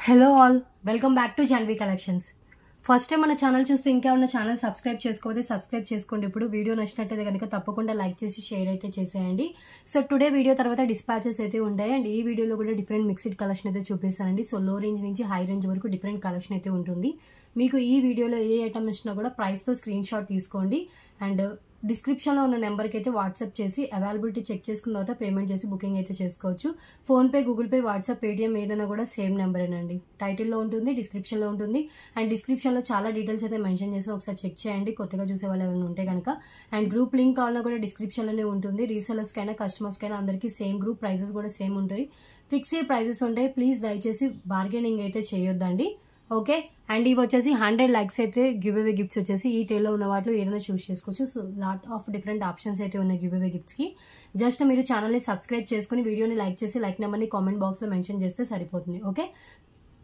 Hello all, welcome back to Janhvi collections. First time మన channel చూస్తే ఇంకా ఉన్న ఛానల్ సబ్స్క్రైబ్ చేసుకోకపోతే సబ్స్క్రైబ్ చేసుకోండి. ఇప్పుడు వీడియో నచ్చినట్టయితే కనుక తప్పకుండా లైక్ చేసి షేర్ అయితే చేసేయండి. సో టుడే వీడియో తర్వాత డిస్పాచెస్ అయితే ఉంటాయి అండ్ ఈ వీడియోలో కూడా డిఫరెంట్ మిక్స్డ్ కలెక్షన్ అయితే చూపిస్తానండి. సో లో రేంజ్ నుంచి హై రేంజ్ వరకు డిఫరెంట్ కలెక్షన్ అయితే ఉంటుంది. మీకు ఈ వీడియోలో ఏ ఐటమ్ ఇచ్చినా కూడా ప్రైస్తో స్క్రీన్ షాట్ తీసుకోండి అండ్ డిస్క్రిప్షన్లో ఉన్న నెంబర్కి అయితే వాట్సాప్ చేసి అవైలబిలిటీ చెక్ చేసుకున్న తర్వాత పేమెంట్ చేసి బుకింగ్ అయితే చేసుకోవచ్చు. PhonePe, Google pay, WhatsApp, Paytm ఏదైనా కూడా సేమ్ నెంబరేనండి. టైటిల్లో ఉంటుంది, డిస్క్రిప్షన్లో ఉంటుంది అండ్ డిస్క్రిప్షన్లో చాలా డీటెయిల్స్ అయితే మెన్షన్ చేసి ఒకసారి చెక్ చేయండి కొత్తగా చూసే వాళ్ళు ఎవరైనా ఉంటే కనుక. అండ్ గ్రూప్ లింక్ కావాలన్నా కూడా డిస్క్రిప్షన్లోనే ఉంటుంది. రీసెలర్స్కైనా కస్టమర్స్కైనా అందరికీ సేమ్ గ్రూప్, ప్రైజెస్ కూడా సేమ్ ఉంటాయి. ఫిక్స్డ్ ప్రైజెస్ ఉంటాయి. ప్లీజ్ దయచేసి బార్గెనింగ్ అయితే చేయొద్దండి. ఓకే, అండ్ ఇవి వచ్చేసి 100 లైక్స్ అయితే గివ్ అవే గిఫ్ట్స్ వచ్చేసి ఈ టేలో ఉన్న వాటిలో ఏదైనా చూస్ చేసుకోవచ్చు. So lot of different options అయితే ఉన్నాయి గివ్ అవే గిఫ్ట్స్కి. జస్ట్ మీరు ఛానల్ని సబ్స్క్రైబ్ చేసుకుని వీడియోని లైక్ చేసి లైక్ నెంబర్ని కామెంట్ బాక్స్లో మెన్షన్ చేస్తే సరిపోతుంది. ఓకే,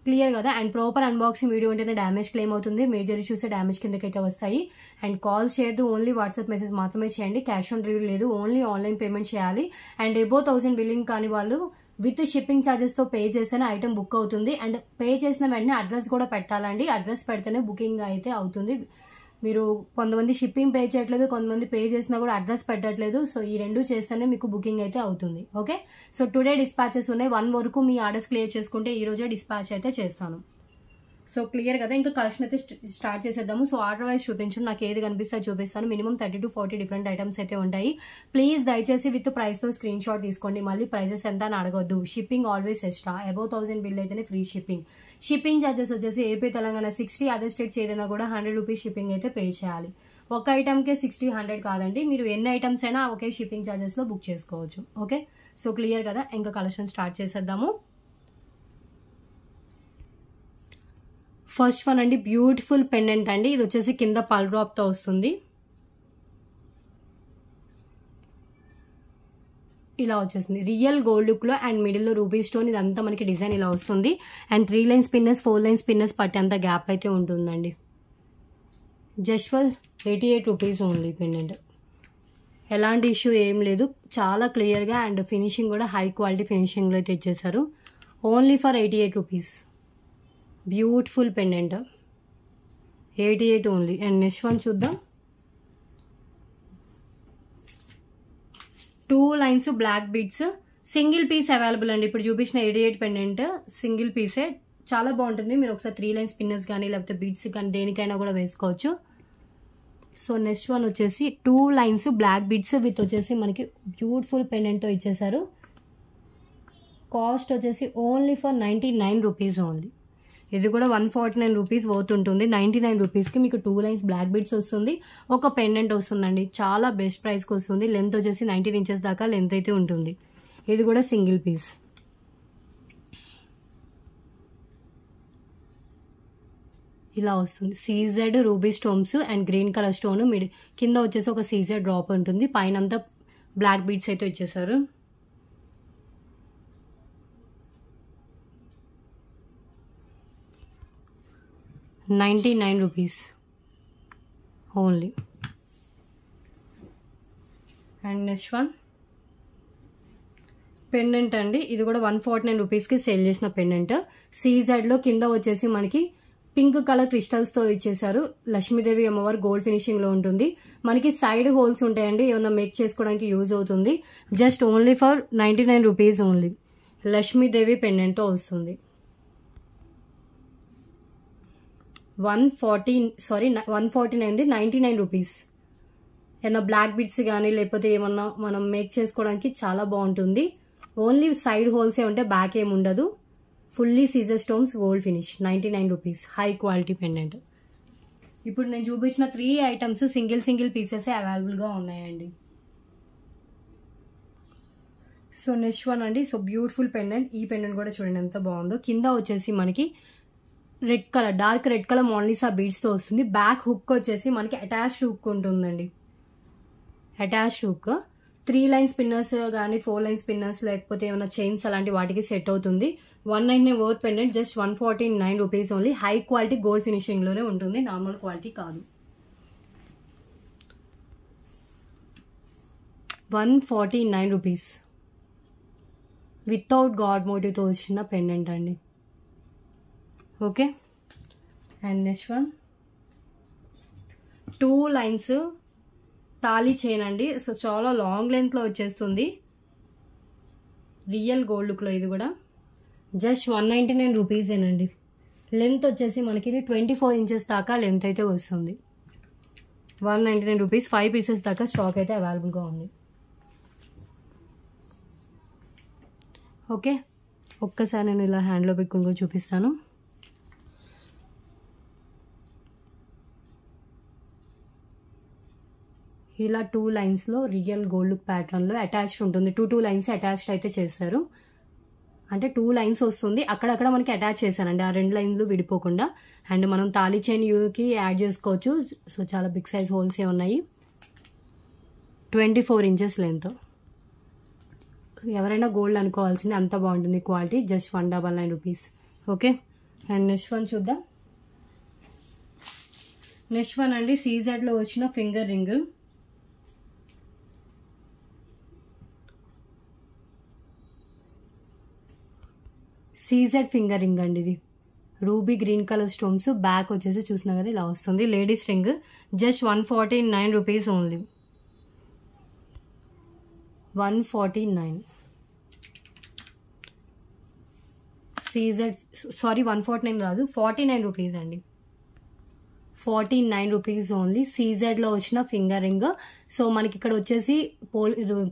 క్లియర్ కదా. అండ్ ప్రాపర్ అన్బాక్సింగ్ వీడియో ఉంటేనే డ్యామేజ్ క్లెయిమ్ అవుతుంది. మేజర్ ఇష్యూస్ డ్యామేజ్ కిందకైతే వస్తాయి. అండ్ కాల్స్ చేయొద్దు, ఓన్లీ వాట్సాప్ మెసేజ్ మాత్రమే చేయండి. క్యాష్ ఆన్ డెలివరీ లేదు, ఓన్లీ ఆన్లైన్ పేమెంట్ చేయాలి. అండ్ అబోవ్ 1000 బిల్లింగ్ కాని వాళ్ళు విత్ షిప్పింగ్ ఛార్జెస్తో పే చేస్తేనే ఐటమ్ బుక్ అవుతుంది. అండ్ పే చేసిన వెంటనే అడ్రస్ కూడా పెట్టాలండి. అడ్రస్ పెడితేనే బుకింగ్ అయితే అవుతుంది. మీరు కొంతమంది షిప్పింగ్ పే చేయట్లేదు, కొంతమంది పే చేసినా కూడా అడ్రస్ పెట్టట్లేదు. సో ఈ రెండు చేస్తేనే మీకు బుకింగ్ అయితే అవుతుంది. ఓకే, సో టుడే డిస్పాచెస్ ఉన్నాయి. 1 వరకు మీ ఆర్డర్స్ క్లియర్ చేసుకుంటే ఈ రోజే డిస్పాచ్ అయితే చేస్తాను. సో క్లియర్ కదా. ఇంకా కలెక్షన్ అయితే స్టార్ట్ చేసేద్దాము. సో ఆర్డర్ వైజ్ చూపించండి, నాకు ఏది కనిపిస్తే చూపిస్తాను. మినిమం 30 to 40 డిఫరెంట్ ఐటమ్స్ అయితే ఉంటాయి. ప్లీజ్ దయచేసి విత్ ప్రైస్తో స్క్రీన్ షాట్ తీసుకోండి. మళ్ళీ ప్రైసెస్ ఎంత అని అడగొద్దు. Shipping always extra. Above 1000 bill అయితేనే ఫ్రీ షిప్పింగ్. షిప్పింగ్ ఛార్జెస్ వచ్చేసి ఏపీ, తెలంగాణ 60, అదర్ స్టేట్స్ ఏదైనా కూడా 100 రూపీస్ షిప్పింగ్ అయితే పే చేయాలి. ఒక ఐటమ్కే 60, 100 కాదండి. మీరు ఎన్ని ఐటమ్స్ అయినా ఒకే షిప్పింగ్ ఛార్జెస్లో బుక్ చేసుకోవచ్చు. ఓకే, సో క్లియర్ కదా. ఇంకా కలెక్షన్ స్టార్ట్ చేసేద్దాము. ఫస్ట్ వన్ అండి, బ్యూటిఫుల్ పెండెంట్ అండి. ఇది వచ్చేసి కింద పల్ డ్రాప్తో వస్తుంది. ఇలా వచ్చేసింది రియల్ గోల్డ్ లుక్లో అండ్ మిడిల్లో రూబీ స్టోన్. ఇదంతా మనకి డిజైన్ ఇలా వస్తుంది. అండ్ 3 లైన్స్ పిన్నెస్, 4 లైన్స్ పిన్నెస్ పట్టేంత గ్యాప్ అయితే ఉంటుందండి. Just for 88 rupees only pendant. ఎలాంటి ఇష్యూ ఏం లేదు, చాలా క్లియర్గా అండ్ ఫినిషింగ్ కూడా హై క్వాలిటీ ఫినిషింగ్లో అయితే ఇచ్చేసారు. Only for 88 rupees. Beautiful pendant, 88 only. And next one చూద్దాం. 2 lines black beads, single piece available అండి. ఇప్పుడు చూపించిన 88 పెండెంట్ సింగిల్ పీసే, చాలా బాగుంటుంది. మీరు ఒకసారి 3 లైన్స్ పిన్నెస్ కానీ లేకపోతే బీడ్స్ కానీ దేనికైనా కూడా వేసుకోవచ్చు. సో నెక్స్ట్ వన్ వచ్చేసి 2 లైన్స్ బ్లాక్ బీడ్స్ విత్ వచ్చేసి మనకి బ్యూటిఫుల్ పెండెంట్తో ఇచ్చేసారు. కాస్ట్ వచ్చేసి ఓన్లీ ఫర్ 99 రూపీస్ ఓన్లీ. ఇది కూడా 149 రూపీస్ వర్త్ ఉంటుంది. 99 రూపీస్కి మీకు 2 లైన్స్ బ్లాక్ బీడ్స్ వస్తుంది, ఒక పెండెంట్ వస్తుందండి. చాలా బెస్ట్ ప్రైస్కి వస్తుంది. లెంత్ వచ్చేసి 19 ఇంచెస్ దాకా లెంత్ అయితే ఉంటుంది. ఇది కూడా సింగిల్ పీస్. ఇలా వస్తుంది. CZ ruby stones and green colour stone. కింద వచ్చేసి ఒక సీజెడ్ డ్రాప్ ఉంటుంది. పైన అంతా బ్లాక్ బీడ్స్ అయితే ఇచ్చేసారు. $99 rupees only. And next one pendant అండి. ఇది కూడా 149 రూపీస్కి సేల్ చేసిన పెండెంట్. సీజెడ్లో కింద వచ్చేసి మనకి పింక్ కలర్ క్రిస్టల్స్తో ఇచ్చేసారు. లక్ష్మీదేవి అమ్మవారు గోల్డ్ ఫినిషింగ్లో ఉంటుంది. మనకి సైడ్ హోల్స్ ఉంటాయండి, ఏమన్నా మేక్ చేసుకోవడానికి యూజ్ అవుతుంది. Just only for 99 rupees only. Lakshmidevi పెండెంట్తో వస్తుంది. 149 99 రూపీస్. ఏమన్నా బ్లాక్ బిట్స్ కానీ లేకపోతే ఏమన్నా మనం మేక్ చేసుకోవడానికి చాలా బాగుంటుంది. ఓన్లీ సైడ్ హోల్సే ఉంటే బ్యాక్ ఏమి ఉండదు. Fully caesar stones gold finish. 99 rupees high quality pendant. ఇప్పుడు నేను చూపించిన 3 ఐటమ్స్ సింగిల్ పీసెస్ అవైలబుల్గా ఉన్నాయండి. సో నెక్స్ట్ వన్ అండి. So beautiful pendant. ఈ పెండెంట్ కూడా చూడండి ఎంత బాగుందో. కింద వచ్చేసి మనకి red colour, dark red colour Mona Lisa బీడ్స్తో వస్తుంది. బ్యాక్ హుక్ వచ్చేసి మనకి అటాచ్డ్ హుక్ ఉంటుందండి. అటాచ్డ్ హుక్ 3 లైన్స్ పిన్నర్స్ కానీ 4 లైన్స్ పిన్నర్స్ లేకపోతే ఏమైనా చైన్స్ అలాంటి వాటికి సెట్ అవుతుంది. 199 worth pendant. Just 149 rupees only. High quality gold ఫినిషింగ్లోనే ఉంటుంది, నార్మల్ క్వాలిటీ కాదు. 149 రూపీస్ వితౌట్ గాడ్ మోటివ్తో వచ్చిన పెండెంట్ అండి. Okay. And next one 2 lines thali chain అండి. సో చాలా లాంగ్ లెంత్లో వచ్చేస్తుంది, రియల్ గోల్డ్ లుక్లో. ఇది కూడా జస్ట్ 199 రూపీసేనండి. లెంత్ వచ్చేసి మనకి 24 ఇంచెస్ దాకా లెంత్ అయితే వస్తుంది. 199 రూపీస్. 5 పీసెస్ దాకా స్టాక్ అయితే అవైలబుల్గా ఉంది. ఓకే, ఒక్కసారి నేను ఇలా హ్యాండ్లో పెట్టుకుని కూడా చూపిస్తాను. ఇలా 2 లైన్స్లో రియల్ గోల్డ్ లుక్ ప్యాటర్న్లో అటాచ్డ్ ఉంటుంది. 2 లైన్స్ అటాచ్డ్ అయితే చేస్తారు, అంటే 2 లైన్స్ వస్తుంది, అక్కడక్కడ మనకి అటాచ్ చేశానండి, ఆ 2 లైన్లు విడిపోకుండా. అండ్ మనం తాళీ చైన్ యూకి యాడ్ చేసుకోవచ్చు. సో చాలా బిగ్ సైజ్ హోల్సే ఉన్నాయి. 24 ఇంచెస్ లెంత్. ఎవరైనా గోల్డ్ అనుకోవాల్సింది, అంత బాగుంటుంది quality. Just 199 rupees. Okay. And next one చూద్దాం. నెక్స్ట్ వన్ అండి సీజెడ్లో వచ్చిన finger ring. CZ finger ring అండి. ఇది ruby green colour stones, back వచ్చేసి చూసినా కదా ఇలా వస్తుంది. Ladies ring. Just 149 rupees only. 149. CZ, sorry 149 కాదు, 49 రూపీస్ అండి. 49 రూపీస్ ఓన్లీ. సీజెడ్లో వచ్చిన ఫింగర్ రింగ్. సో మనకి ఇక్కడ వచ్చేసి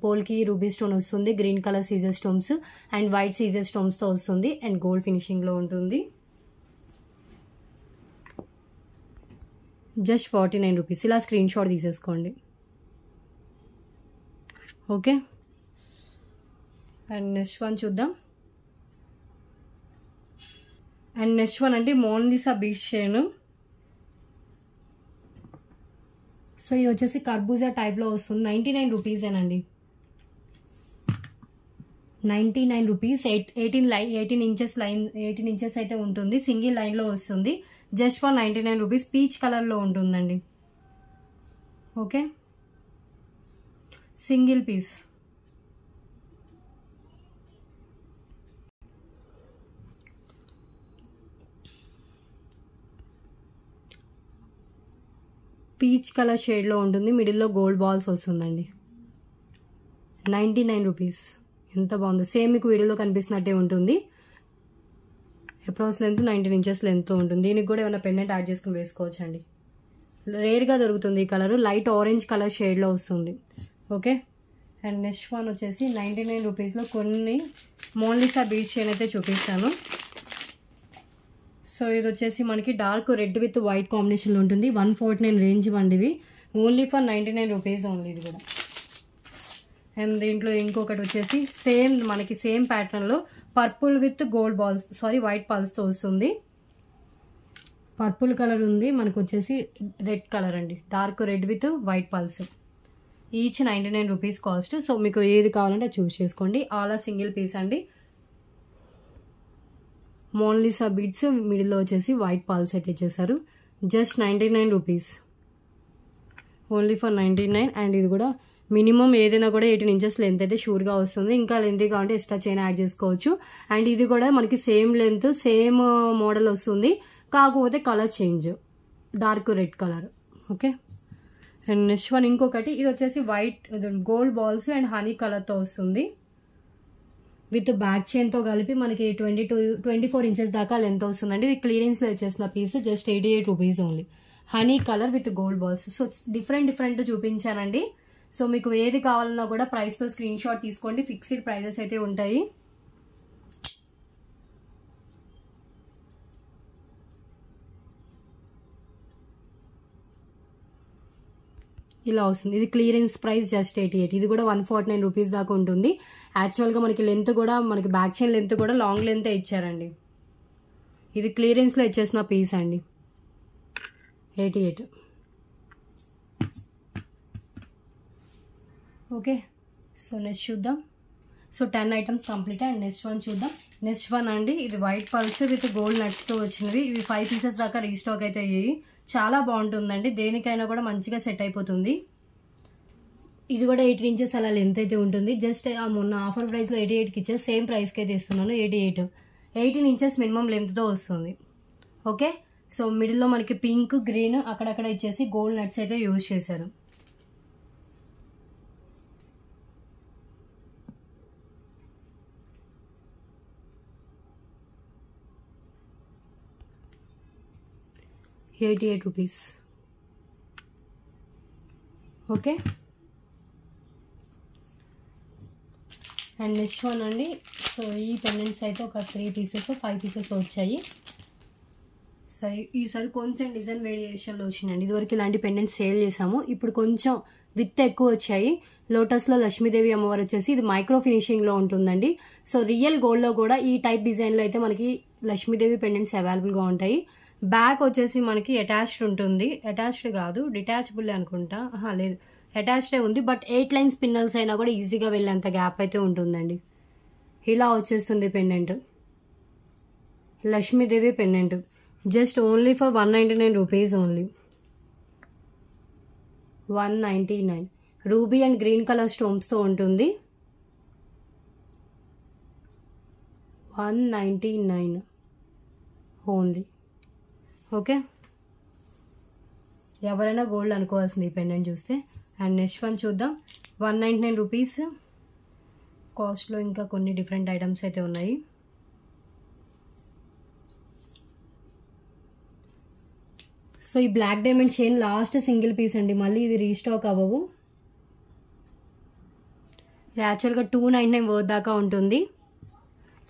పోల్కి రూబీ స్టోన్ వస్తుంది, green colour caesar stones and white caesar స్టోన్స్తో వస్తుంది, అండ్ గోల్డ్ ఫినిషింగ్లో ఉంటుంది. Just 49 rupees. ఇలా స్క్రీన్ షాట్ తీసేసుకోండి. ఓకే. అండ్ నెక్స్ట్ వన్ చూద్దాం. అండ్ నెక్స్ట్ వన్ అంటే మోనాలిసా బీడ్స్ చైన్. సో ఇది వచ్చేసి కర్బూజా టైప్లో వస్తుంది. 99 రూపీసేనండి. 99 రూపీస్. 18 ఇంచెస్ అయితే ఉంటుంది, సింగిల్ లైన్లో వస్తుంది. Just for 99 rupees. పీచ్ కలర్లో ఉంటుందండి. Okay, single piece. Peach colour షేడ్లో ఉంటుంది, మిడిల్లో గోల్డ్ బాల్స్ వస్తుందండి. 99 రూపీస్. ఎంత బాగుందో, సేమ్ మీకు వీడియోలో కనిపిస్తున్నట్టే ఉంటుంది. అప్రాక్స్ లెంత్ 19 ఇంచెస్ లెంత్తో ఉంటుంది. దీనికి కూడా ఏమైనా పెండెంట్ యాడ్ చేసుకుని వేసుకోవచ్చు అండి. రేర్గా దొరుకుతుంది ఈ కలర్. లైట్ ఆరెంజ్ కలర్ షేడ్లో వస్తుంది. ఓకే. అండ్ నెక్స్ట్ వన్ వచ్చేసి 99 రూపీస్లో కొన్ని మోనాలిసా బీడ్స్ చైన్ అయితే చూపిస్తాను. సో ఇది వచ్చేసి మనకి డార్క్ రెడ్ విత్ వైట్ కాంబినేషన్లో ఉంటుంది. 149 రేంజ్ వండివి. ఓన్లీ ఫర్ 99 రూపీస్ ఓన్లీ ఇది కూడా. అండ్ దీంట్లో ఇంకొకటి వచ్చేసి మనకి సేమ్ ప్యాటర్న్లో purple with gold balls, sorry white పల్స్తో వస్తుంది. పర్పుల్ కలర్ ఉంది, మనకు వచ్చేసి రెడ్ కలర్ అండి, dark red with white pearls. Each 99 rupees cost. So మీకు ఏది కావాలంటే చూస్ చేసుకోండి. ఆల్ సింగిల్ పీస్ అండి. మోనాలిసా బీడ్స్, మిడిల్లో వచ్చేసి వైట్ పాల్స్ అయితే ఇచ్చేసారు. Just 99 rupees. Only for 99. And ఇది కూడా మినిమం ఏదైనా కూడా 18 ఇంచెస్ లెంత్ అయితే షూర్గా వస్తుంది. ఇంకా లెంత్ కావాలంటే ఎక్స్ట్రా చైన్ యాడ్ చేసుకోవచ్చు. అండ్ ఇది కూడా మనకి సేమ్ లెంత్, సేమ్ మోడల్ వస్తుంది, కాకపోతే colour change, dark red colour. Okay. And next one ఇంకొకటి, ఇది వచ్చేసి white gold balls and honey కలర్తో వస్తుంది. విత్ బ్యాక్ చైన్తో కలిపి మనకి 24 ఇంచెస్ దాకా లెంత్ వస్తుందండి. ఇది క్లియరెన్స్లో వచ్చేసిన piece. Just 88 rupees only. Honey colour with gold balls. So different చూపించానండి. సో మీకు ఏది కావాలన్నా కూడా ప్రైస్తో స్క్రీన్ షాట్ తీసుకోండి. ఫిక్స్డ్ ప్రైజెస్ అయితే ఉంటాయి. ఇలా వస్తుంది. ఇది క్లియరెన్స్ ప్రైస్ జస్ట్ 88. ఇది కూడా 149 రూపీస్ దాకా ఉంటుంది. యాక్చువల్గా మనకి లెంత్ కూడా, మనకి బ్యాక్ చైన్ లెంత్ కూడా లాంగ్ లెంత్ ఇచ్చారండి. ఇది క్లియరెన్స్లో ఇచ్చేసిన పీస్ అండి. 88. ఓకే. సో నెక్స్ట్ చూద్దాం. So 10 items complete. And next one చూద్దాం. నెక్స్ట్ వన్ అండి, ఇది వైట్ పల్స్ విత్ గోల్డ్ నట్స్తో వచ్చినవి. ఇవి 5 పీసెస్ దాకా రీస్టాక్ అయితే అయ్యాయి. చాలా బాగుంటుందండి, దేనికైనా కూడా మంచిగా సెట్ అయిపోతుంది. ఇది కూడా 18 ఇంచెస్ అలా లెంత్ అయితే ఉంటుంది. జస్ట్ మొన్న ఆఫర్ ప్రైస్లో 88కి ఇచ్చే సేమ్ ప్రైస్కి అయితే ఇస్తున్నాను. 18 ఇంచెస్ మినిమం లెంత్తో వస్తుంది. ఓకే. సో మిడిల్లో మనకి పింక్ గ్రీన్ అక్కడక్కడ ఇచ్చేసి గోల్డ్ నట్స్ అయితే యూజ్ చేశారు. ₹88. ఓకే. అండ్ నెక్స్ట్ వన్ అండి. సో ఈ పెండెంట్స్ అయితే ఒక 3 పీసెస్ 5 పీసెస్ వచ్చాయి. సో ఈసారి కొంచెం డిజైన్ వేరియేషన్లో వచ్చినాయండి. ఇదివరకు ఇలాంటి పెండెంట్స్ సేల్ చేసాము, ఇప్పుడు కొంచెం విత్ ఎక్కువ వచ్చాయి. లోటస్లో లక్ష్మీదేవి అమ్మవారు వచ్చేసి ఇది మైక్రో ఫినిషింగ్లో ఉంటుందండి. సో రియల్ గోల్డ్లో కూడా ఈ టైప్ డిజైన్లో అయితే మనకి లక్ష్మీదేవి పెండెంట్స్ అవైలబుల్గా ఉంటాయి. బ్యాక్ వచ్చేసి మనకి అటాచ్డ్ ఉంటుంది, అటాచ్డ్ కాదు డిటాచబుల్ అనుకుంటా, లేదు అటాచ్డే ఉంది. బట్ 8 లైన్ స్పిన్నల్స్ అయినా కూడా ఈజీగా వెళ్ళేంత గ్యాప్ అయితే ఉంటుందండి. ఇలా వచ్చేస్తుంది pendant, Lakshmidevi pendant. Just only for ₹199 only. 199. Ruby and green colour స్టోన్స్తో ఉంటుంది. 199 ఓన్లీ. ఓకే. ఎవరైనా గోల్డ్ అనుకోవాల్సింది ఈ పెండెంట్ చూస్తే. అండ్ నెక్స్ట్ వన్ చూద్దాం. ₹199 కాస్ట్లో ఇంకా కొన్ని డిఫరెంట్ ఐటమ్స్ అయితే ఉన్నాయి. సో ఈ black diamond chain last single piece అండి, మళ్ళీ ఇది రీస్టాక్ అవ్వవు. యాక్చువల్గా $299 వర్త్ దాకా ఉంటుంది.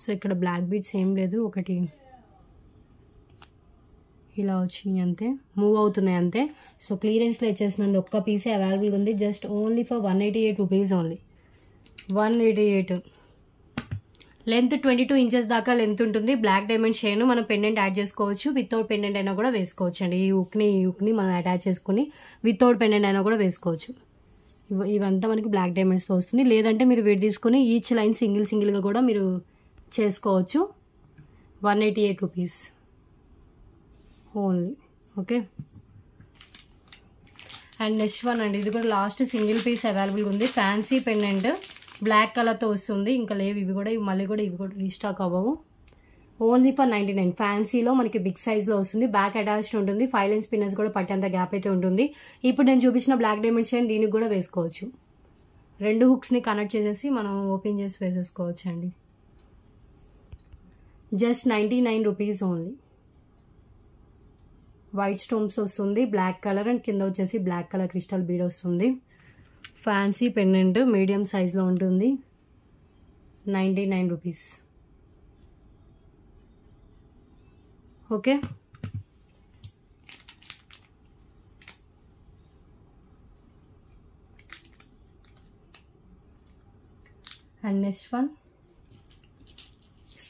సో ఇక్కడ బ్లాక్ బీడ్స్ ఏం లేదు, ఒకటి ఇలా వచ్చినాయి అంతే, మూవ్ అవుతున్నాయి అంతే. సో క్లియరెన్స్లో ఇచ్చేస్తున్నాను, ఒక్క పీసే అవైలబుల్గా ఉంది. Just only for ₹188 only. 188. Length 22 inches దాకా లెంత్ ఉంటుంది. బ్లాక్ డైమండ్ చైన్ మనం పెండెంట్ యాడ్ చేసుకోవచ్చు, వితౌట్ పెండెంట్ అయినా కూడా వేసుకోవచ్చు అండి. ఈ హుక్ని మనం అటాచ్ చేసుకుని వితౌట్ పెండెంట్ అయినా కూడా వేసుకోవచ్చు. ఇవంతా మనకి బ్లాక్ డైమండ్స్తో వస్తుంది. లేదంటే మీరు వీటి తీసుకుని ఈచ్ లైన్ సింగిల్గా కూడా మీరు చేసుకోవచ్చు. ₹188 only. Okay. And next one అండి, ఇది కూడా లాస్ట్ సింగిల్ పీస్ అవైలబుల్గా ఉంది. ఫ్యాన్సీ పెండెంట్ బ్లాక్ కలర్తో వస్తుంది. ఇంకా లేవు ఇవి కూడా, ఇవి కూడా రీస్టాక్ అవ్వవు. Only for 99. ఫ్యాన్సీలో మనకి బిగ్ సైజ్లో వస్తుంది. బ్యాక్ అటాచ్డ్ ఉంటుంది. 5 లైన్ స్పిన్నర్స్ కూడా పట్టేంత గ్యాప్ అయితే ఉంటుంది. ఇప్పుడు నేను చూపించిన బ్లాక్ డైమండ్ చైన్ దీనికి కూడా వేసుకోవచ్చు. 2 హుక్స్ని కనెక్ట్ చేసేసి మనం ఓపెన్ చేసి వేసేసుకోవచ్చు అండి. Just ₹99 only. వైట్ స్టోన్స్ వస్తుంది, బ్లాక్ కలర్ అండ్ కింద వచ్చేసి బ్లాక్ కలర్ క్రిస్టల్ బీడ్ వస్తుంది. ఫ్యాన్సీ పెండెంట్ మీడియం సైజ్లో ఉంటుంది. ₹99. Okay. And next one.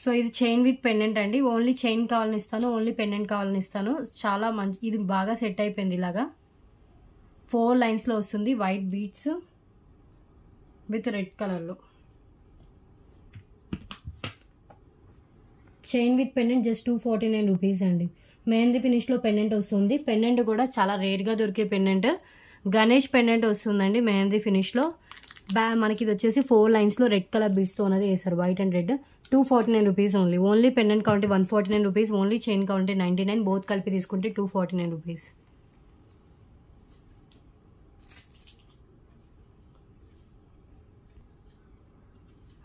So ఇది చైన్ విత్ పెండెంట్ అండి. ఓన్లీ చైన్ కావాలని ఇస్తాను, ఓన్లీ పెండెంట్ కావాలని ఇస్తాను. చాలా మంచి, ఇది బాగా సెట్ అయిపోయింది. ఇలాగా 4 లైన్స్లో వస్తుంది. వైట్ బీడ్స్ విత్ రెడ్ కలర్లో. చైన్ విత్ పెండెంట్ జస్ట్ ₹249 అండి. మెహందీ ఫినిష్లో పెండెంట్ వస్తుంది. పెండెంట్ కూడా చాలా రేర్గా దొరికే పెండెంట్. గణేష్ పెండెంట్ వస్తుందండి మెహందీ ఫినిష్లో. మనకి ఇది వచ్చేసి 4 లైన్స్లో రెడ్ కలర్ బీడ్స్తో ఉన్నది వేసారు, white and red. ₹249 only. Only pendant కావాలంటే ₹149, ఓన్లీ చైన్ కావాలంటే 99. బోత్ కలిపి తీసుకుంటే ₹249.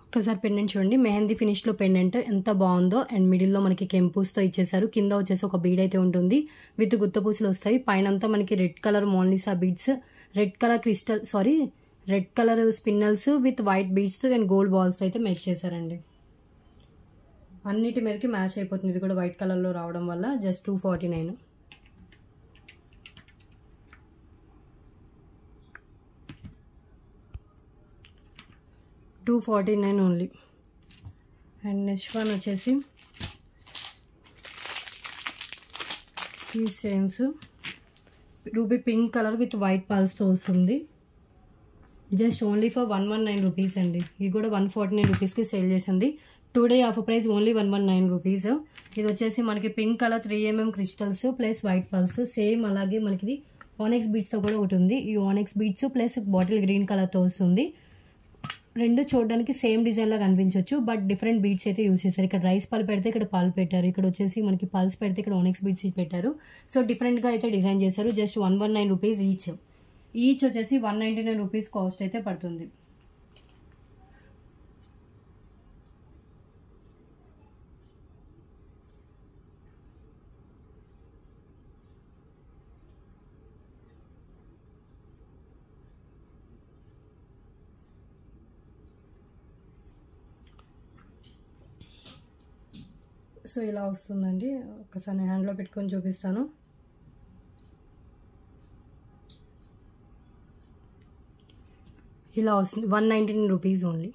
ఒక్కసారి పెండెంట్ చూడండి. మెహందీ ఫినిష్లో పెండెంట్ ఎంత బాగుందో. అండ్ మిడిల్లో మనకి కెంపూస్తో ఇచ్చేసారు. కింద వచ్చేసి ఒక బీడ్ అయితే ఉంటుంది విత్ గుత్తపూసలు వస్తాయి. పైన అంతా మనకి red colour Mona Lisa beads, red colour spinels with white beads and gold బాల్స్తో అయితే మేక్ చేశారండి. అన్నిటి మేరకి మ్యాచ్ అయిపోతుంది. ఇది కూడా వైట్ కలర్లో రావడం వల్ల just $249. $249 only. And next one వచ్చేసి ఈ same ruby pink colour with white పాల్స్తో వస్తుంది. జస్ట్ ఓన్లీ ఫర్ $119 అండి. ఇది కూడా $149కి సేల్ చేసింది. Today offer price only $119. ఇది వచ్చేసి మనకి pink colour 3mm crystals plus white pearls. Same అలాగే మనకి ఆనెక్స్ బీడ్స్తో కూడా ఒకటి ఉంది. ఈ onyx beads plus bottle green కలర్తో వస్తుంది. రెండు చూడడానికి సేమ్ డిజైన్లా కనిపించవచ్చు, బట్ డిఫరెంట్ బీడ్స్ అయితే యూజ్ చేశారు. ఇక్కడ రైస్ పల్ పెడితే ఇక్కడ పాల్ పెట్టారు, ఇక్కడ వచ్చేసి మనకి పల్స్ పెడితే ఇక్కడ ఓనెక్స్ బీడ్స్ పెట్టారు. సో డిఫరెంట్గా అయితే డిజైన్ చేశారు. జస్ట్ 119 రూపీస్ ఈచ్ వచ్చేసి 199 రూపీస్ కాస్ట్ అయితే పడుతుంది. సో ఇలా వస్తుందండి. ఒకసారి నేను హ్యాండ్లో పెట్టుకొని చూపిస్తాను. ఇలా వస్తుంది 119 rupees only.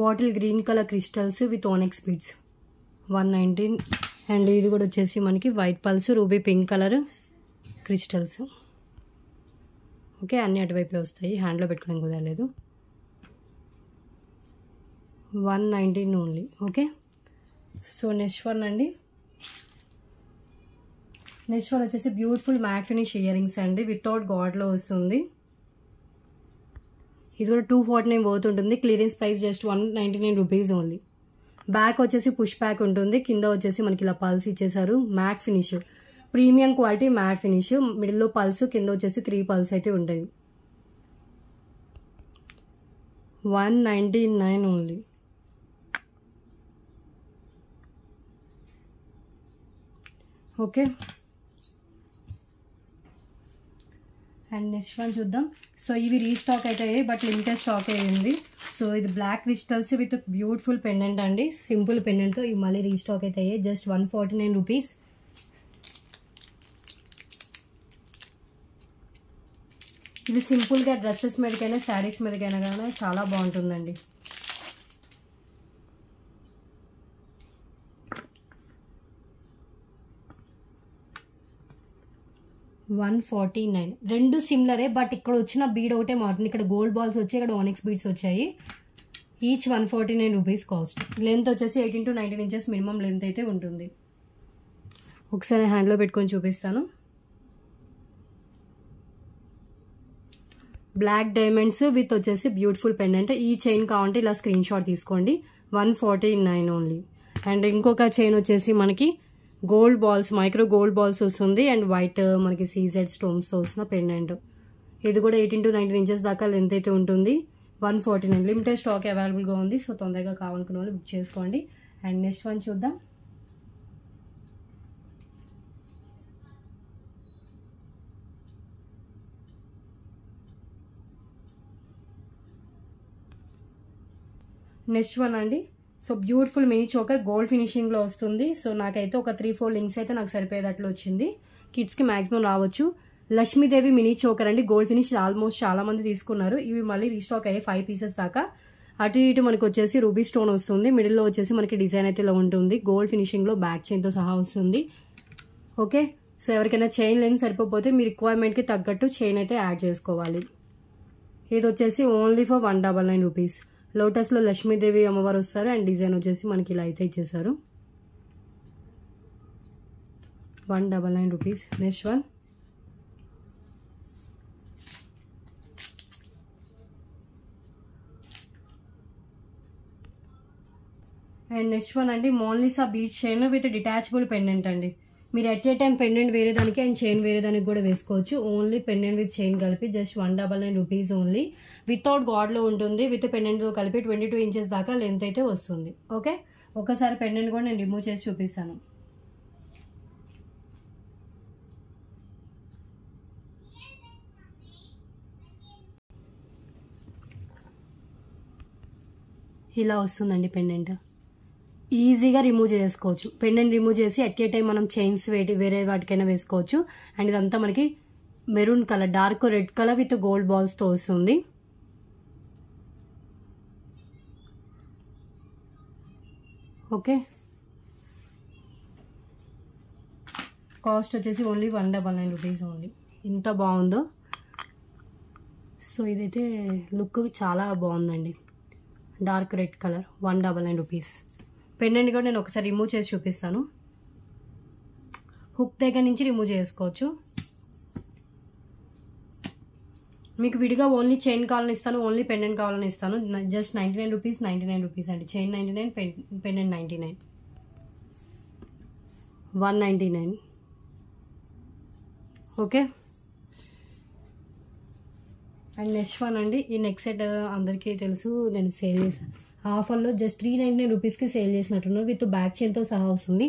Bottle green colour crystals with onyx beads 119. And ఇది కూడా వచ్చేసి మనకి white pearls ruby pink colour crystals. Okay, అన్నీ అటువైపే వస్తాయి, హ్యాండ్లో పెట్టుకోవడం కుదరలేదు. 119 only. Okay, so next one అండి. నెక్స్ట్ వన్ వచ్చేసి beautiful matte finish earrings అండి, వితౌట్ గాడ్లో వస్తుంది. ఇది కూడా 249 పోతుంటుంది. Clearance price just 199 rupees only. Back వచ్చేసి పుష్ బ్యాక్ ఉంటుంది, కింద వచ్చేసి మనకి ఇలా పల్స్ ఇచ్చేసారు. Matte finish, premium quality matte finish. మిడిల్లో పల్స్, కింద వచ్చేసి 3 పల్స్ అయితే ఉంటాయి. 199 only. Okay, and next one చూద్దాం. సో ఇవి రీస్టాక్ అయితే బట్ లిమిటెడ్ స్టాక్ అయ్యింది. సో ఇది black crystals with beautiful pendant అండి, సింపుల్ పెండెంట్తో ఇవి మళ్ళీ రీస్టాక్ అయితే అయ్యాయి. Just 149 rupees. ఇది సింపుల్గా డ్రెస్సెస్ మీదకైనా శారీస్ మీదకైనా కానీ చాలా బాగుంటుందండి. $149. రెండు సిమిలరే, బట్ ఇక్కడ వచ్చిన బీడ్ ఒకటే మారుతుంది. ఇక్కడ గోల్డ్ బాల్స్ వచ్చాయి, ఇక్కడ ఓనెక్స్ బీడ్స్ వచ్చాయి. Each 149 rupees cost. లెంత్ వచ్చేసి 18 to 19 ఇంచెస్ మినిమం లెంత్ అయితే ఉంటుంది. ఒకసారి హ్యాండ్లో పెట్టుకొని చూపిస్తాను. బ్లాక్ డైమండ్స్ విత్ వచ్చేసి బ్యూటిఫుల్ పెండెంట్. ఈ చైన్ కావాలంటే ఇలా స్క్రీన్ షాట్ తీసుకోండి. 149 ఓన్లీ. అండ్ ఇంకొక చైన్ వచ్చేసి మనకి gold balls, micro gold balls వస్తుంది. అండ్ వైట్ మనకి సీజెడ్ స్టోన్స్తో వస్తున్న పెండెంట్. ఇది కూడా 18 to 19 ఇంచెస్ దాకా లెంత్ అయితే ఉంటుంది. 149. లిమిటెడ్ స్టాక్ అవైలబుల్గా ఉంది. సో తొందరగా కావాలనుకున్న వాళ్ళు బుక్ చేసుకోండి. అండ్ నెక్స్ట్ వన్ చూద్దాం. నెక్స్ట్ వన్ అండి. So beautiful mini choker gold ఫినిషింగ్లో వస్తుంది. సో నాకైతే ఒక 3-4 లింక్స్ అయితే నాకు సరిపోయేటట్లు వచ్చింది. కిడ్స్కి మ్యాక్సిమం రావచ్చు. లక్ష్మీదేవి మినీ చోకర్ అండి, గోల్డ్ ఫినిష్. ఆల్మోస్ట్ చాలా మంది తీసుకున్నారు. ఇవి మళ్ళీ రీస్టాక్ అయ్యాయి 5 పీసెస్ దాకా. అటు ఇటు మనకు వచ్చేసి రూబీ స్టోన్ వస్తుంది. మిడిల్లో వచ్చేసి మనకి డిజైన్ అయితే ఇలా ఉంటుంది. గోల్డ్ ఫినిషింగ్లో బ్యాక్ చైన్తో సహా వస్తుంది. ఓకే, సో ఎవరికైనా చైన్ లెంత్ సరిపోతే మీ రిక్వైర్మెంట్కి తగ్గట్టు చైన్ అయితే యాడ్ చేసుకోవాలి. ఇది వచ్చేసి ఓన్లీ ఫర్ 199 రూపీస్. లోటస్లో లక్ష్మీదేవి అమ్మవారు వస్తారు. అండ్ డిజైన్ వచ్చేసి మనకి ఇలా అయితే ఇచ్చేసారు. 199 rupees. Next one. And next one అండి, Mona Lisa beads chain with detachable pendant అండి. మీరు ఎట్ ఏ టైం పెండెంట్ వేరే దానికి అండ్ చైన్ వేరే దానికి కూడా వేసుకోవచ్చు. ఓన్లీ పెండెంట్ విత్ చైన్ కలిపి జస్ట్ 199 రూపీస్ ఓన్లీ. వితౌట్ గాడ్లో ఉంటుంది. విత్ పెండెంట్తో కలిపి 22 ఇంచెస్ దాకా లెంత్ అయితే వస్తుంది. ఓకే, ఒకసారి పెండెంట్ కూడా నేను రిమూవ్ చేసి చూపిస్తాను. ఇలా వస్తుందండి పెండెంట్. ఈజీగా రిమూవ్ చేసుకోవచ్చు. పెండెంట్ రిమూవ్ చేసి అట్ ఏ టైం మనం చైన్స్ వేరే వాటికైనా వేసుకోవచ్చు. అండ్ ఇదంతా మనకి maroon colour, dark red colour with gold బాల్స్తో వస్తుంది. ఓకే, కాస్ట్ వచ్చేసి ఓన్లీ 199 రూపీస్ ఓన్లీ. ఇంత బాగుందో. సో ఇదైతే లుక్ చాలా బాగుందండి. Dark red colour 199 rupees. Pendant కూడా నేను ఒకసారి రిమూవ్ చేసి చూపిస్తాను. హుక్ దగ్గర నుంచి రిమూవ్ చేసుకోవచ్చు. మీకు విడిగా ఓన్లీ చైన్ కావాలని ఇస్తాను, ఓన్లీ పెండెంట్ కావాలని ఇస్తాను. జస్ట్ 99 రూపీస్, 99 రూపీస్ అండి. Chain 99, pendant 99, 199. Okay. And next one అండి. ఈ నెక్ సెట్ అందరికీ తెలుసు, నేను సేల్ చేశాను ఆఫర్లో. జస్ట్ 399 రూపీస్కి సేల్ చేసినట్టున్నాను. విత్ బ్యాక్ చైన్తో సహా వస్తుంది.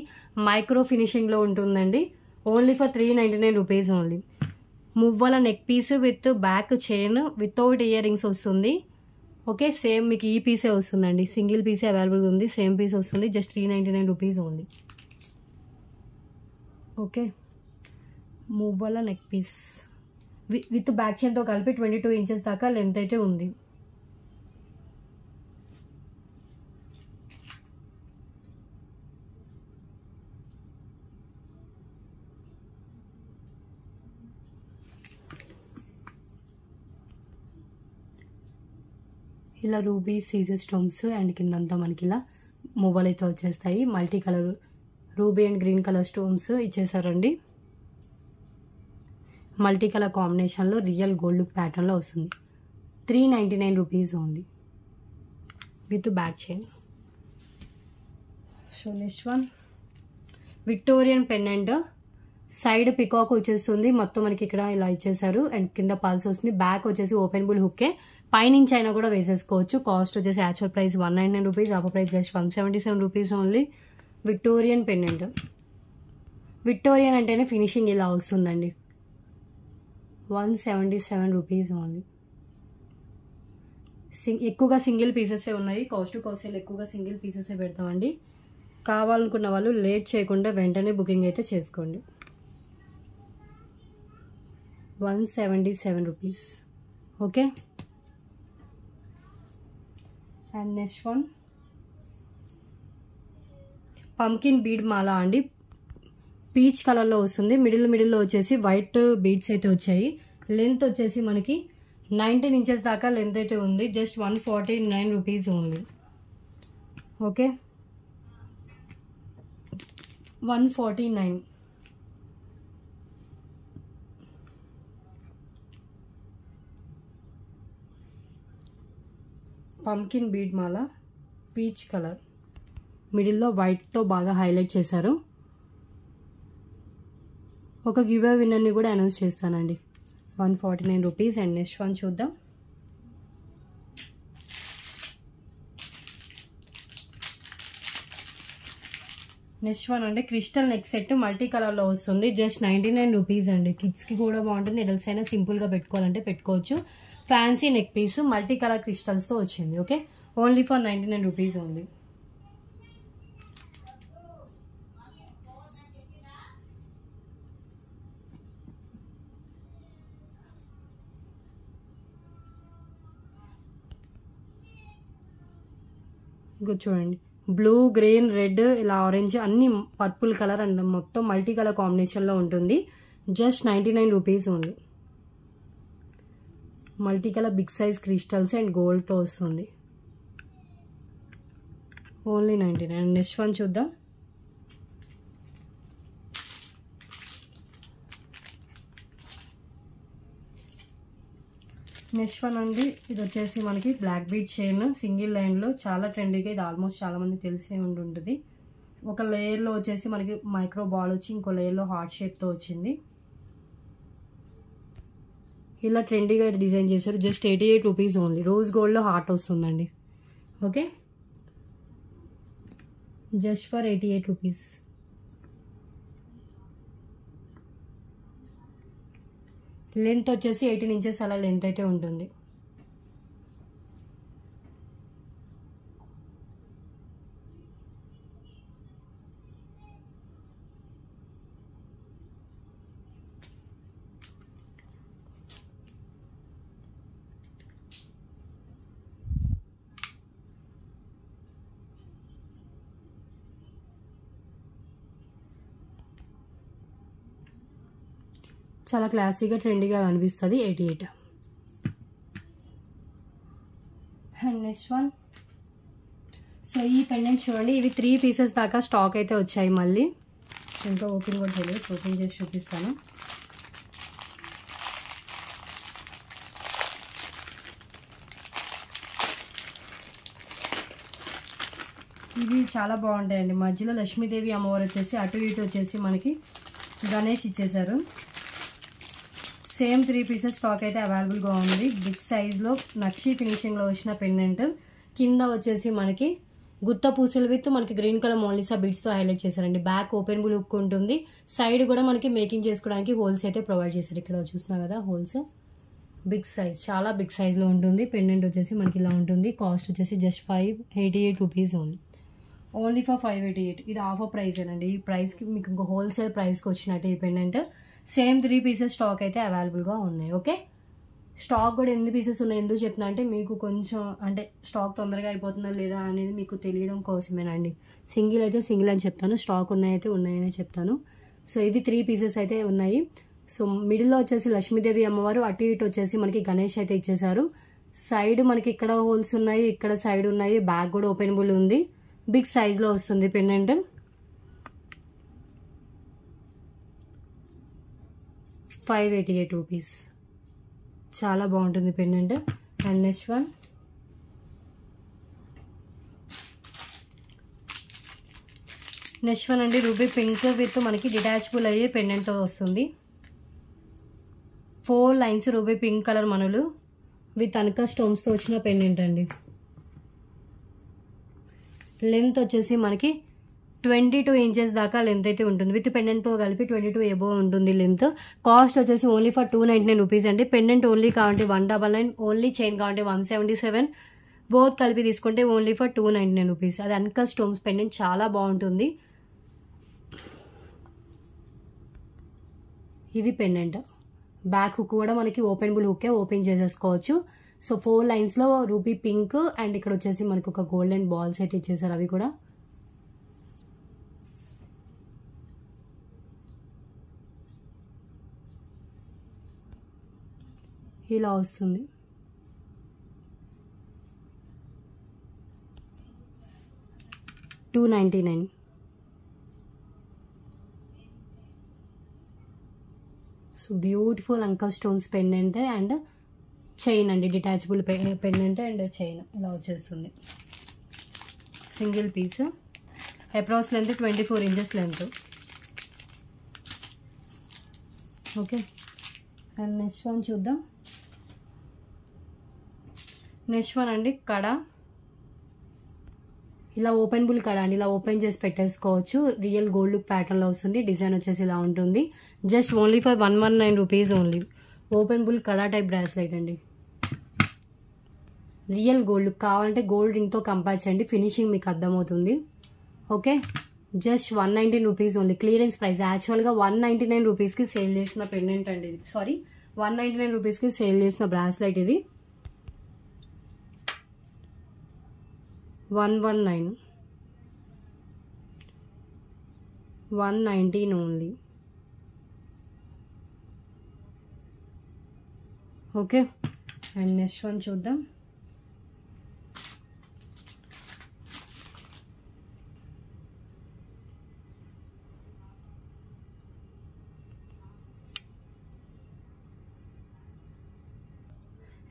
మైక్రో ఫినిషింగ్లో ఉంటుందండి. Only for 399 rupees only. మువ్వల neck piece with back chain without earrings వస్తుంది. ఓకే, సేమ్ మీకు ఈ పీసే వస్తుందండి. సింగిల్ పీసే అవైలబుల్గా ఉంది. సేమ్ పీస్ వస్తుంది. Just 399 rupees only. ఓకే, మువ్వల నెక్ పీస్ విత్ బ్యాక్ చైన్తో కలిపి 22 ఇంచెస్ దాకా లెంత్ అయితే ఉంది. ఇలా రూబీ సీజర్ స్టోన్స్ అండ్ కిందంతా మనకి ఇలా మువ్వలు అయితే వచ్చేస్తాయి. Multi colour ruby and green colour stones ఇచ్చేసారండి. మల్టీ కలర్ కాంబినేషన్లో రియల్ గోల్డ్ లుక్ ప్యాటర్న్లో వస్తుంది. 399 rupees only with back chain. So next one Victorian pendant. Side peacock వచ్చేస్తుంది. మొత్తం మనకి ఇక్కడ ఇలా ఇచ్చేసారు అండ్ కింద పల్స్ వస్తుంది. బ్యాక్ వచ్చేసి ఓపెనబుల్ హుక్కే. పైనుంచి అయినా కూడా వేసేసుకోవచ్చు. కాస్ట్ వచ్చేసి actual price 199 rupees, offer price just 177 rupees only. Victorian pendant. Victorian అంటేనే ఫినిషింగ్ ఇలా వస్తుందండి. 177 రూపీస్ ఓన్లీ. ఎక్కువగా సింగిల్ పీసెసే ఉన్నాయి. కాస్ట్ టు కాస్ట్ ఎక్కువగా సింగిల్ పీసెసే పెడతామండి. కావాలనుకున్న వాళ్ళు లేట్ చేయకుండా వెంటనే బుకింగ్ అయితే చేసుకోండి. 177 rupees. Okay. And next one pumpkin bead మాల అండి. పీచ్ కలర్లో వస్తుంది. మిడిల్లో వచ్చేసి వైట్ బీడ్స్ అయితే వచ్చాయి. లెంత్ వచ్చేసి మనకి 19 ఇంచెస్ దాకా లెంత్ అయితే ఉంది. Just 149 rupees only. Okay, 149. Pumpkin bead మాల పీచ్ కలర్, మిడిల్లో వైట్తో బాగా హైలైట్ చేశారు. ఒక గివ్ అవే విన్నర్ని కూడా అనౌన్స్ చేస్తానండి. 149 రూపీస్. అండ్ నెక్స్ట్ వన్ చూద్దాం. నెక్స్ట్ వన్ అంటే క్రిస్టల్ నెక్ సెట్ మల్టీ కలర్లో వస్తుంది. జస్ట్ 99 రూపీస్ అండి. కిడ్స్కి కూడా బాగుంటుంది. ఎడల్స్ అయినా సింపుల్గా పెట్టుకోవాలంటే పెట్టుకోవచ్చు. Fancy neck piece multi colour క్రిస్టల్స్తో వచ్చింది. Okay, only for 99 rupees only. ఇంకో చూడండి, బ్లూ, గ్రీన్, రెడ్, ఇలా ఆరెంజ్ అన్ని పర్పుల్ కలర్ అండ్ మొత్తం మల్టీ కలర్ కాంబినేషన్లో ఉంటుంది. Just 99 rupees only. Multi colour big size crystals and గోల్డ్తో వస్తుంది. ఓన్లీ 99. నెక్స్ట్ వన్ చూద్దాం. నెక్స్ట్ వన్ అండి. ఇది వచ్చేసి మనకి బ్లాక్ బీడ్ చైన్ సింగిల్ లైన్లో చాలా ట్రెండీగా, ఇది ఆల్మోస్ట్ చాలా మంది తెలిసే ఉంటుంది. ఒక లేయర్లో వచ్చేసి మనకి మైక్రో బాల్ వచ్చి ఇంకో లేయర్లో హార్ట్ షేప్తో వచ్చింది. ఇలా ట్రెండీగా ఇది డిజైన్ చేశారు. Just 88 rupees only. రోజ్ గోల్డ్లో హార్ట్ వస్తుందండి. Okay, just for 88 rupees. Length వచ్చేసి 18 ఇంచెస్ అలా లెంత్ అయితే ఉంటుంది. చాలా క్లాసీగా ట్రెండీగా కనిపిస్తుంది. 88. And next one. సో ఈ పెండెంట్ చూడండి, ఇవి 3 పీసెస్ దాకా స్టాక్ అయితే వచ్చాయి. మళ్ళీ ఇంకా ఓపెన్ కూడా తెలియదు, ఓపెన్ చేసి చూపిస్తాను. ఇవి చాలా బాగుంటాయండి. మధ్యలో లక్ష్మీదేవి అమ్మవారు వచ్చేసి అటు ఇటు వచ్చేసి మనకి గణేష్ ఇచ్చేసారు. సేమ్ 3 పీసెస్ స్టాక్ అయితే అవైలబుల్గా ఉంది. బిగ్ సైజ్లో నక్షి ఫినిషింగ్లో వచ్చిన పెండెంట్. కింద వచ్చేసి మనకి గుత్త పూసలు విత్ మనకి గ్రీన్ కలర్ మోనాలిసా బీడ్స్తో హైలైట్ చేశారండి. బ్యాక్ ఓపెన్ బుల్ హుక్ ఉంటుంది. సైడ్ కూడా మనకి మేకింగ్ చేసుకోవడానికి హోల్స్ అయితే ప్రొవైడ్ చేశారు. ఇక్కడ చూస్తున్నా కదా హోల్స్. బిగ్ సైజ్, చాలా బిగ్ సైజ్లో ఉంటుంది. పెండెంట్ వచ్చేసి మనకి ఇలా ఉంటుంది. కాస్ట్ వచ్చేసి జస్ట్ 588 రూపీస్ ఓన్లీ ఫర్ 588. ఇది ఆఫర్ ప్రైస్ ఏనండి. ఈ ప్రైస్కి మీకు ఇంకో హోల్సేల్ ప్రైస్కి వచ్చినట్టు ఈ పెండెంట్. సేమ్ 3 పీసెస్ స్టాక్ అయితే అవైలబుల్గా ఉన్నాయి. ఓకే, స్టాక్ కూడా ఎన్ని పీసెస్ ఉన్నాయి ఎందుకు చెప్తున్నా అంటే మీకు కొంచెం అంటే స్టాక్ తొందరగా అయిపోతుందా లేదా అనేది మీకు తెలియడం కోసమేనండి. సింగిల్ అయితే సింగిల్ అని చెప్తాను, స్టాక్ ఉన్నాయైతే ఉన్నాయని చెప్తాను. సో ఇవి 3 పీసెస్ అయితే ఉన్నాయి. సో మిడిల్లో వచ్చేసి లక్ష్మీదేవి అమ్మవారు, అటు ఇటు వచ్చేసి మనకి గణేష్ అయితే ఇచ్చేసారు. సైడ్ మనకి ఇక్కడ హోల్స్ ఉన్నాయి, ఇక్కడ సైడ్ ఉన్నాయి. బ్యాక్ కూడా ఓపెనబుల్ ఉంది. బిగ్ సైజ్లో వస్తుంది పెండెంట్. ₹588. చాలా బాగుంటుంది పెండెంట్. అండ్ నెక్స్ట్ వన్ అండి రూబీ పింక్ విత్ మనకి డిటాచబుల్ అయ్యే పెండెంట్తో వస్తుంది. 4 లైన్స్ రూబీ పింక్ కలర్ మనులు విత్ అనకా స్టోన్స్తో వచ్చిన పెండెంట్ అండి. లెంత్ వచ్చేసి మనకి 22 ఇంచెస్ దాకా లెంత్ అయితే ఉంటుంది. విత్ పెండెంట్తో కలిపి 22 ఎబో ఉంటుంది లెంత్. కాస్ట్ వచ్చేసి ఓన్లీ ఫర్ 299 రూపీస్ అండి. పెండెంట్ ఓన్లీ కావాలంటే 199, ఓన్లీ చైన్ కావాలంటే 177. బోత్ కలిపి తీసుకుంటే ఓన్లీ ఫర్ 299 రూపీస్. అది అనకా స్టోన్స్ పెండెంట్ చాలా బాగుంటుంది. ఇది పెండెంట్. బ్యాక్ హుక్ కూడా మనకి ఓపెనబుల్ హుక్కే, ఓపెన్ చేసేసుకోవచ్చు. సో 4 లైన్స్లో రూబీ పింక్ అండ్ ఇక్కడ వచ్చేసి మనకి ఒక గోల్డెన్ బాల్స్ అయితే ఇచ్చేసారు. అవి కూడా ఇలా వస్తుంది. $299. సో బ్యూటిఫుల్ అంకా స్టోన్స్ పెండెంట్ అండ్ చైన్ అండి. డిటాచబుల్ పెండెంట్ అండ్ చైన్ ఇలా వచ్చేస్తుంది. Single piece. Approx length 24 inches length. Okay, and next one చూద్దాం. నెక్స్ట్ వన్ అండి కడ. ఇలా ఓపెనబుల్ కడ అండి. ఇలా ఓపెన్ చేసి పెట్టేసుకోవచ్చు. రియల్ గోల్డ్ లుక్ ప్యాటర్న్లో వస్తుంది. డిజైన్ వచ్చేసి ఇలా ఉంటుంది. Just only for 119 rupees only. Openable kada type bracelet అండి. రియల్ గోల్డ్ లుక్ కావాలంటే గోల్డ్ రింగ్తో కంపేర్ చేయండి, ఫినిషింగ్ మీకు అర్థమవుతుంది. Okay, just 119 rupees only. Clearance price. యాక్చువల్గా 199 రూపీస్కి సేల్ చేసిన పెండెంట్ అండి ఇది. సారీ, 199 రూపీస్కి సేల్ చేసిన బ్రాస్లెట్ ఇది. 119, 119 only. Okay, and next one చూద్దాం.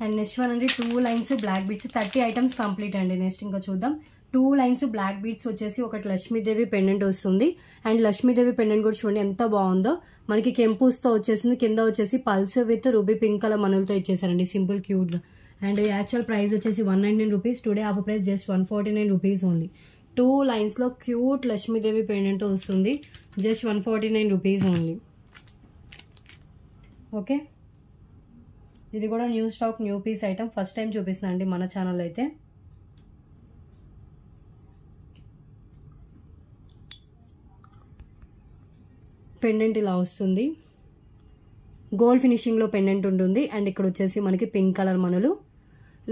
అండ్ నెక్స్ట్ వన్ అండి 2 lines black beads. 30 items complete అండి. నెక్స్ట్ ఇంకా చూద్దాం. 2 లైన్స్ బ్లాక్ బీడ్స్ వచ్చేసి ఒకటి లక్ష్మీదేవి పెండెంట్ వస్తుంది. అండ్ లక్ష్మీదేవి పెండెంట్ కూడా చూడండి ఎంత బాగుందో. మనకి కెంపూస్తో వచ్చేసింది. కింద వచ్చేసి pearls with ruby pink colour మనులతో ఇచ్చేసారండి. సింపుల్ క్యూట్గా. అండ్ యాక్చువల్ ప్రైస్ వచ్చేసి 119 rupees. Today offer price just 149 rupees only. 2 లైన్స్లో క్యూట్ లక్ష్మీదేవి పెండెంట్తో వస్తుంది. Just 149 rupees only. ఓకే, ఇది కూడా new stock, new piece item. First time చూపిస్తున్నా అండి మన ఛానల్ అయితే. పెండెంట్ ఇలా వస్తుంది. గోల్డ్ ఫినిషింగ్లో పెండెంట్ ఉంటుంది. అండ్ ఇక్కడ వచ్చేసి మనకి పింక్ కలర్ మనులు.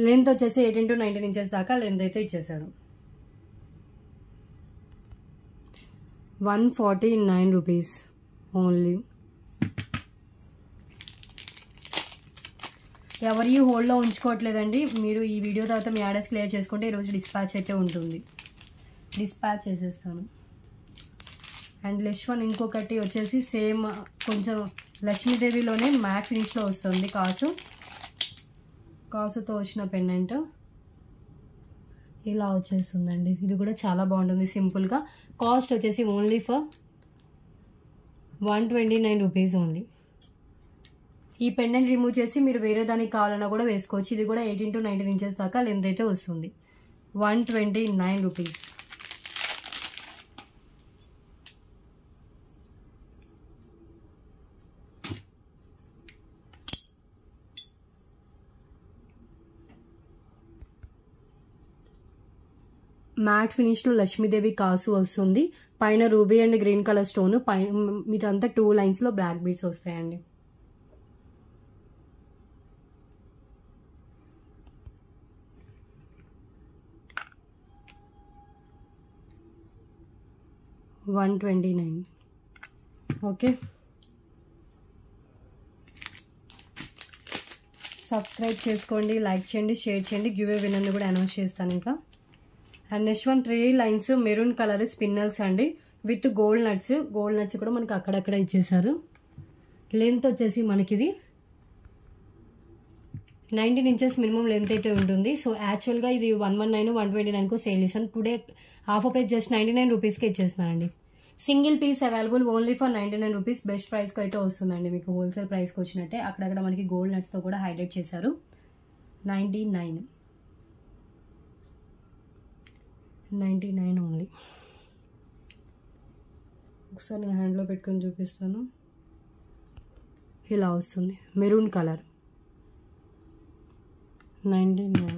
లెంత్ వచ్చేసి 18 to 19 ఇంచెస్ దాకా లెంత్ అయితే ఇచ్చేసారు. 149 రూపీస్ ఓన్లీ. ఎవరి హోల్డ్లో ఉంచుకోవట్లేదండి. మీరు ఈ వీడియో తర్వాత మీ ఆర్డర్స్ క్లియర్ చేసుకుంటే ఈరోజు డిస్పాచ్ అయితే ఉంటుంది. డిస్పాచ్ చేసేస్తాను. అండ్ నెక్స్ట్ వన్ ఇంకొకటి వచ్చేసి సేమ్ కొంచెం లక్ష్మీదేవిలోనే మ్యాట్ ఫినిష్లో వస్తుంది. కాసుతో వచ్చిన పెండెంట్. ఇలా వచ్చేస్తుందండి. ఇది కూడా చాలా బాగుంటుంది సింపుల్గా. కాస్ట్ వచ్చేసి ఓన్లీ ఫర్ 129 రూపీస్ ఓన్లీ. ఈ పెండెంట్ రిమూవ్ చేసి మీరు వేరే దానికి కావాలన్నా కూడా వేసుకోవచ్చు. ఇది కూడా 18 to 19 ఇంచెస్ దాకా లెంత్ అయితే వస్తుంది. 129 రూపీస్. మ్యాట్ ఫినిష్లో లక్ష్మీదేవి కాసు వస్తుంది. పైన ruby and green colour stone, పైన మీదంతా 2 లైన్స్లో బ్లాక్ బీడ్స్ వస్తాయండి. $129. ఓకే, సబ్స్క్రైబ్ చేసుకోండి, లైక్ చేయండి, షేర్ చేయండి. గివ్ అవే విన్నర్ని కూడా అనౌన్స్ చేస్తాను ఇంకా. And next 3 lines maroon colour spinels అండి with gold nuts. Gold nuts కూడా మనకి అక్కడక్కడ ఇచ్చేసారు. లెంత్ వచ్చేసి మనకి ఇది 19 ఇంచెస్ మినిమం లెంత్ అయితే ఉంటుంది. సో యాక్చువల్గా ఇది 119, 129కు సేల్ చేస్తాను. టుడే ఆఫర్ ప్రైస్ జస్ట్ 99 రూపీస్కి ఇచ్చేస్తున్నానండి. Single piece available only for 99 rupees. Best ప్రైస్కి అయితే వస్తుందండి మీకు, హోల్సేల్ ప్రైస్కి వచ్చినట్టే. అక్కడక్కడ మనకి గోల్డ్ నట్స్తో కూడా హైలైట్ చేశారు. 99 ఓన్లీ. ఒకసారి నేను హ్యాండ్లో పెట్టుకొని చూపిస్తాను. ఇలా వస్తుంది maroon colour. 99.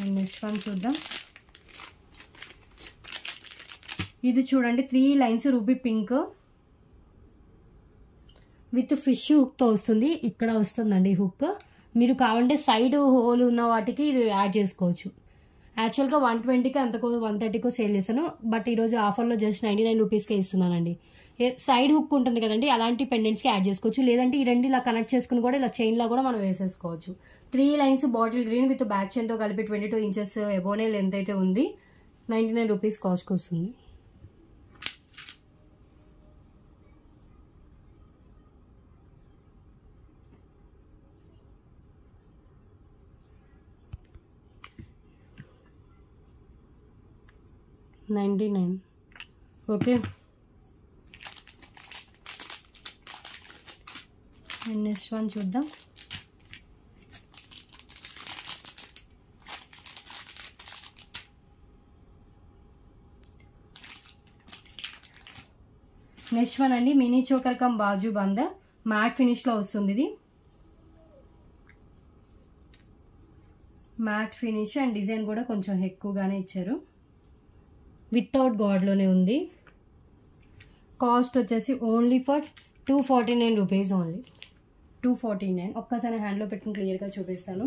And next one చూద్దాం. ఇది చూడండి 3 lines ruby pink with fish హుక్తో వస్తుంది. ఇక్కడ వస్తుందండి హుక్. మీరు కావాలంటే సైడ్ హోల్ ఉన్న వాటికి ఇది యాడ్ చేసుకోవచ్చు. యాక్చువల్గా 120కి అంతకో 130కో సేల్ చేస్తాను. బట్ ఈరోజు ఆఫర్లో జస్ట్ 99 రూపీస్కే ఇస్తున్నానండి. సైడ్ హుక్ ఉంటుంది కదండి, అలాంటి పెండెంట్స్కి యాడ్ చేసుకోవచ్చు. లేదంటే ఈ రెండు ఇలా కనెక్ట్ చేసుకుని కూడా ఇలా చైన్లా కూడా మనం వేసేసుకోవచ్చు. 3 lines bottle green with back చైన్తో కలిపి 22 ఇంచెస్ ఎబోనే లెంత్ అయితే ఉంది. 99 రూపీస్ కాస్ట్కి వస్తుంది. $99. ఓకే, అండ్ నెక్స్ట్ వన్ చూద్దాం. నెక్స్ట్ వన్ అండి మినీ చోకర్ కమ్ బాజు బంద మ్యాట్ ఫినిష్లో వస్తుంది. ఇది మ్యాట్ ఫినిష్ అండ్ డిజైన్ కూడా కొంచెం ఎక్కువగానే ఇచ్చారు. వితౌట్ గాడ్లోనే ఉంది. కాస్ట్ వచ్చేసి ఓన్లీ ఫర్ 249 రూపీస్ ఓన్లీ. 249. ఒక్కసారి హ్యాండ్లో పెట్టుకుని క్లియర్గా చూపిస్తాను.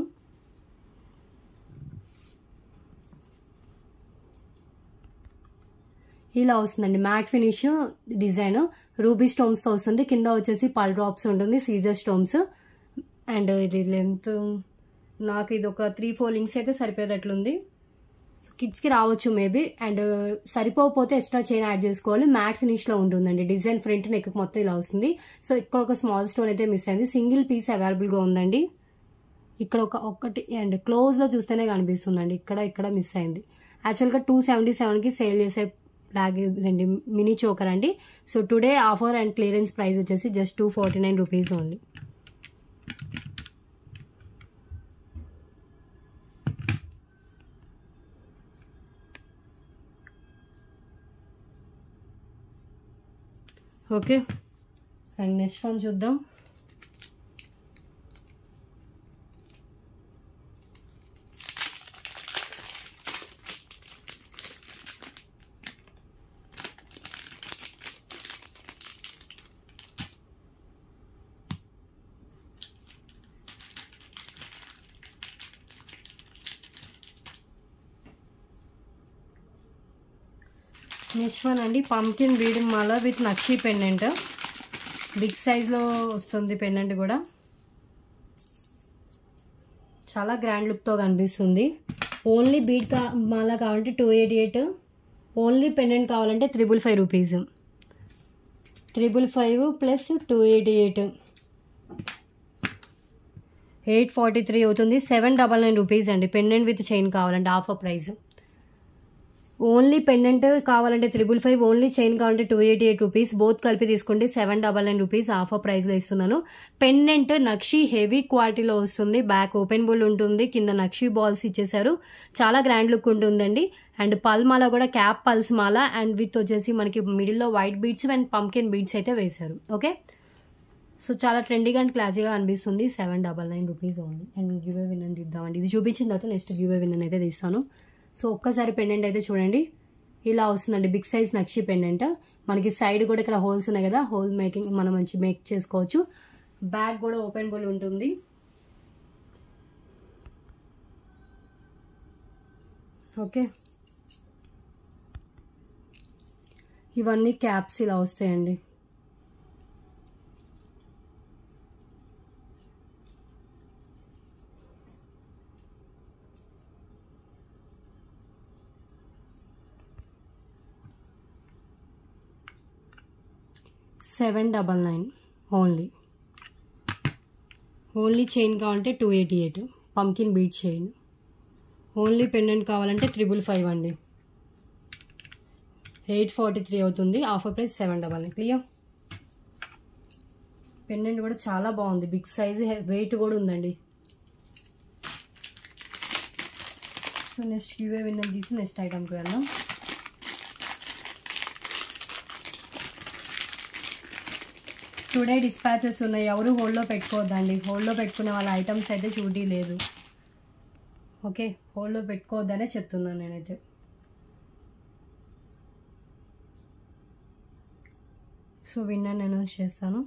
ఇలా వస్తుందండి మ్యాట్ ఫినిష్ డిజైన్. రూబీ స్టోన్స్తో వస్తుంది. కింద వచ్చేసి పల్ డ్రాప్స్ ఉంటుంది, సీజర్ స్టోన్స్. అండ్ ఇది లెంత్ నాకు ఇది ఒక 3-4 లింక్స్ అయితే సరిపోయేటట్లుంది. కిడ్స్కి రావచ్చు మేబీ. అండ్ సరిపోకపోతే ఎక్స్ట్రా చైన్ యాడ్ చేసుకోవాలి. మ్యాట్ ఫినిష్లో ఉంటుందండి. డిజైన్ ఫ్రంట్ నెక్ మొత్తం ఇలా వస్తుంది. సో ఇక్కడ ఒక స్మాల్ స్టోన్ అయితే మిస్ అయింది. సింగిల్ పీస్ అవైలబుల్గా ఉందండి. ఇక్కడ ఒకటి అండ్ క్లోజ్లో చూస్తేనే కనిపిస్తుందండి. ఇక్కడ మిస్ అయింది. యాక్చువల్గా 277కి సేల్ చేసే బ్యాగ్ రండి మినీ చోకర్ అండి. So today offer and clearance price వచ్చేసి just 249 rupees only. Okay, and next one చూద్దాం. నెక్స్ట్ వన్ అండి పంకిన్ బీడ్ మాల విత్ నక్షి పెండెంట్. బిగ్ సైజ్లో వస్తుంది పెండెంట్ కూడా. చాలా గ్రాండ్ లుక్తో కనిపిస్తుంది. ఓన్లీ బీడ్ మాల కావాలంటే 288. ఓన్లీ పెండెంట్ కావాలంటే 555 రూపీస్. 555 ప్లస్ 288 843 అవుతుంది. 799 రూపీస్ అండి. పెండెంట్ విత్ చైన్ కావాలంటే ఆఫర్ ప్రైస్. ఓన్లీ పెండెంట్ కావాలంటే 555, ఓన్లీ చైన్ కావాలంటే 288 రూపీస్. బోత్ కలిపి తీసుకుంటే 799 రూపీస్ ఆఫర్ ప్రైస్లో ఇస్తున్నాను. పెండెంట్ నక్షి హెవీ క్వాలిటీలో వస్తుంది. బ్యాక్ ఓపెన్ బుల్ ఉంటుంది, కింద నక్షి బాల్స్ ఇచ్చేసారు. చాలా గ్రాండ్ లుక్ ఉంటుందండి. అండ్ పల్ మాల కూడా cap pulse Mala and with వచ్చేసి మనకి మిడిల్లో white beads and pumpkin beads అయితే వేశారు. ఓకే, సో చాలా ట్రెండీగా అండ్ క్లాసీగా అనిపిస్తుంది. 799 rupees only. And giveaway winner తీద్దామండి. ఇది చూపించిన తర్వాత నెక్స్ట్ గివ్ అవే విన్నర్ అయితే తీస్తాను. సో ఒక్కసారి పెండెంట్ అయితే చూడండి, ఇలా వస్తుందండి. బిగ్ సైజ్ నక్షి పెండెంట్. మనకి సైడ్ కూడా ఇక్కడ హోల్స్ ఉన్నాయి కదా, హోల్ మేకింగ్ మనం మంచి మేక్ చేసుకోవచ్చు. బ్యాక్ కూడా ఓపెన్ బుల్ ఉంటుంది. ఓకే, ఇవన్నీ క్యాప్స్ ఇలా వస్తాయండి. $799 ఓన్లీ చైన్ కావాలంటే 288, pumpkin beat chain. Only pendant కావాలంటే 555 అండి. 843 అవుతుంది. Offer price 799. క్లియర్. పెండెంట్ కూడా చాలా బాగుంది, బిగ్ సైజ్, వెయిట్ కూడా ఉందండి. సో నెక్స్ట్ గివ్ విన్నర్ తీసి నెక్స్ట్ ఐటమ్కి వెళ్దాం. టుడే డిస్పాచెస్ ఉన్నాయి, ఎవరు హోల్డ్లో పెట్టుకోవద్దండి. హోల్డ్లో పెట్టుకునే వాళ్ళ ఐటమ్స్ అయితే చూడీ లేదు. ఓకే, హోల్డ్లో పెట్టుకోవద్దనే చెప్తున్నాను నేనైతే. సో విన్నర్ అనౌన్స్ చేస్తాను.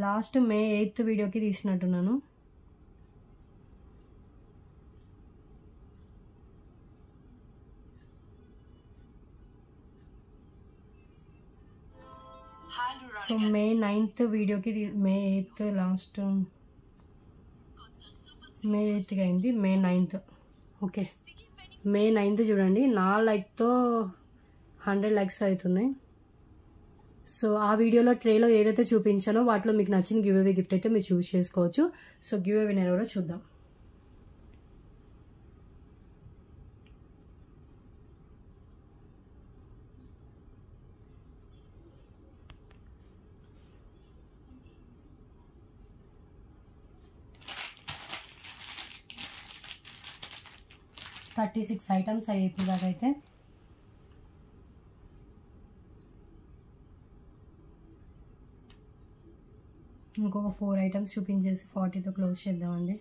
లాస్ట్ మే 8th వీడియోకి తీసినట్టున్నాను. సో మే 9th వీడియోకి, మే 8th లాస్ట్, మే 8th అయింది, మే 9th. ఓకే, మే 9th చూడండి. నా లైక్తో 100 లైక్స్ అవుతున్నాయి. సో ఆ వీడియోలో ట్రేలో ఏదైతే చూపించానో వాటిలో మీకు నచ్చిన గివ్ అవే గిఫ్ట్ అయితే మీరు చూస్ చేసుకోవచ్చు. సో గివ్ అవే విన్నర్ కూడా చూద్దాం. $36 ఐటమ్స్ అయ్యాయి దాకైతే. ఇంకొక 4 ఐటమ్స్ చూపించేసి 40తో క్లోజ్ చేద్దామండి.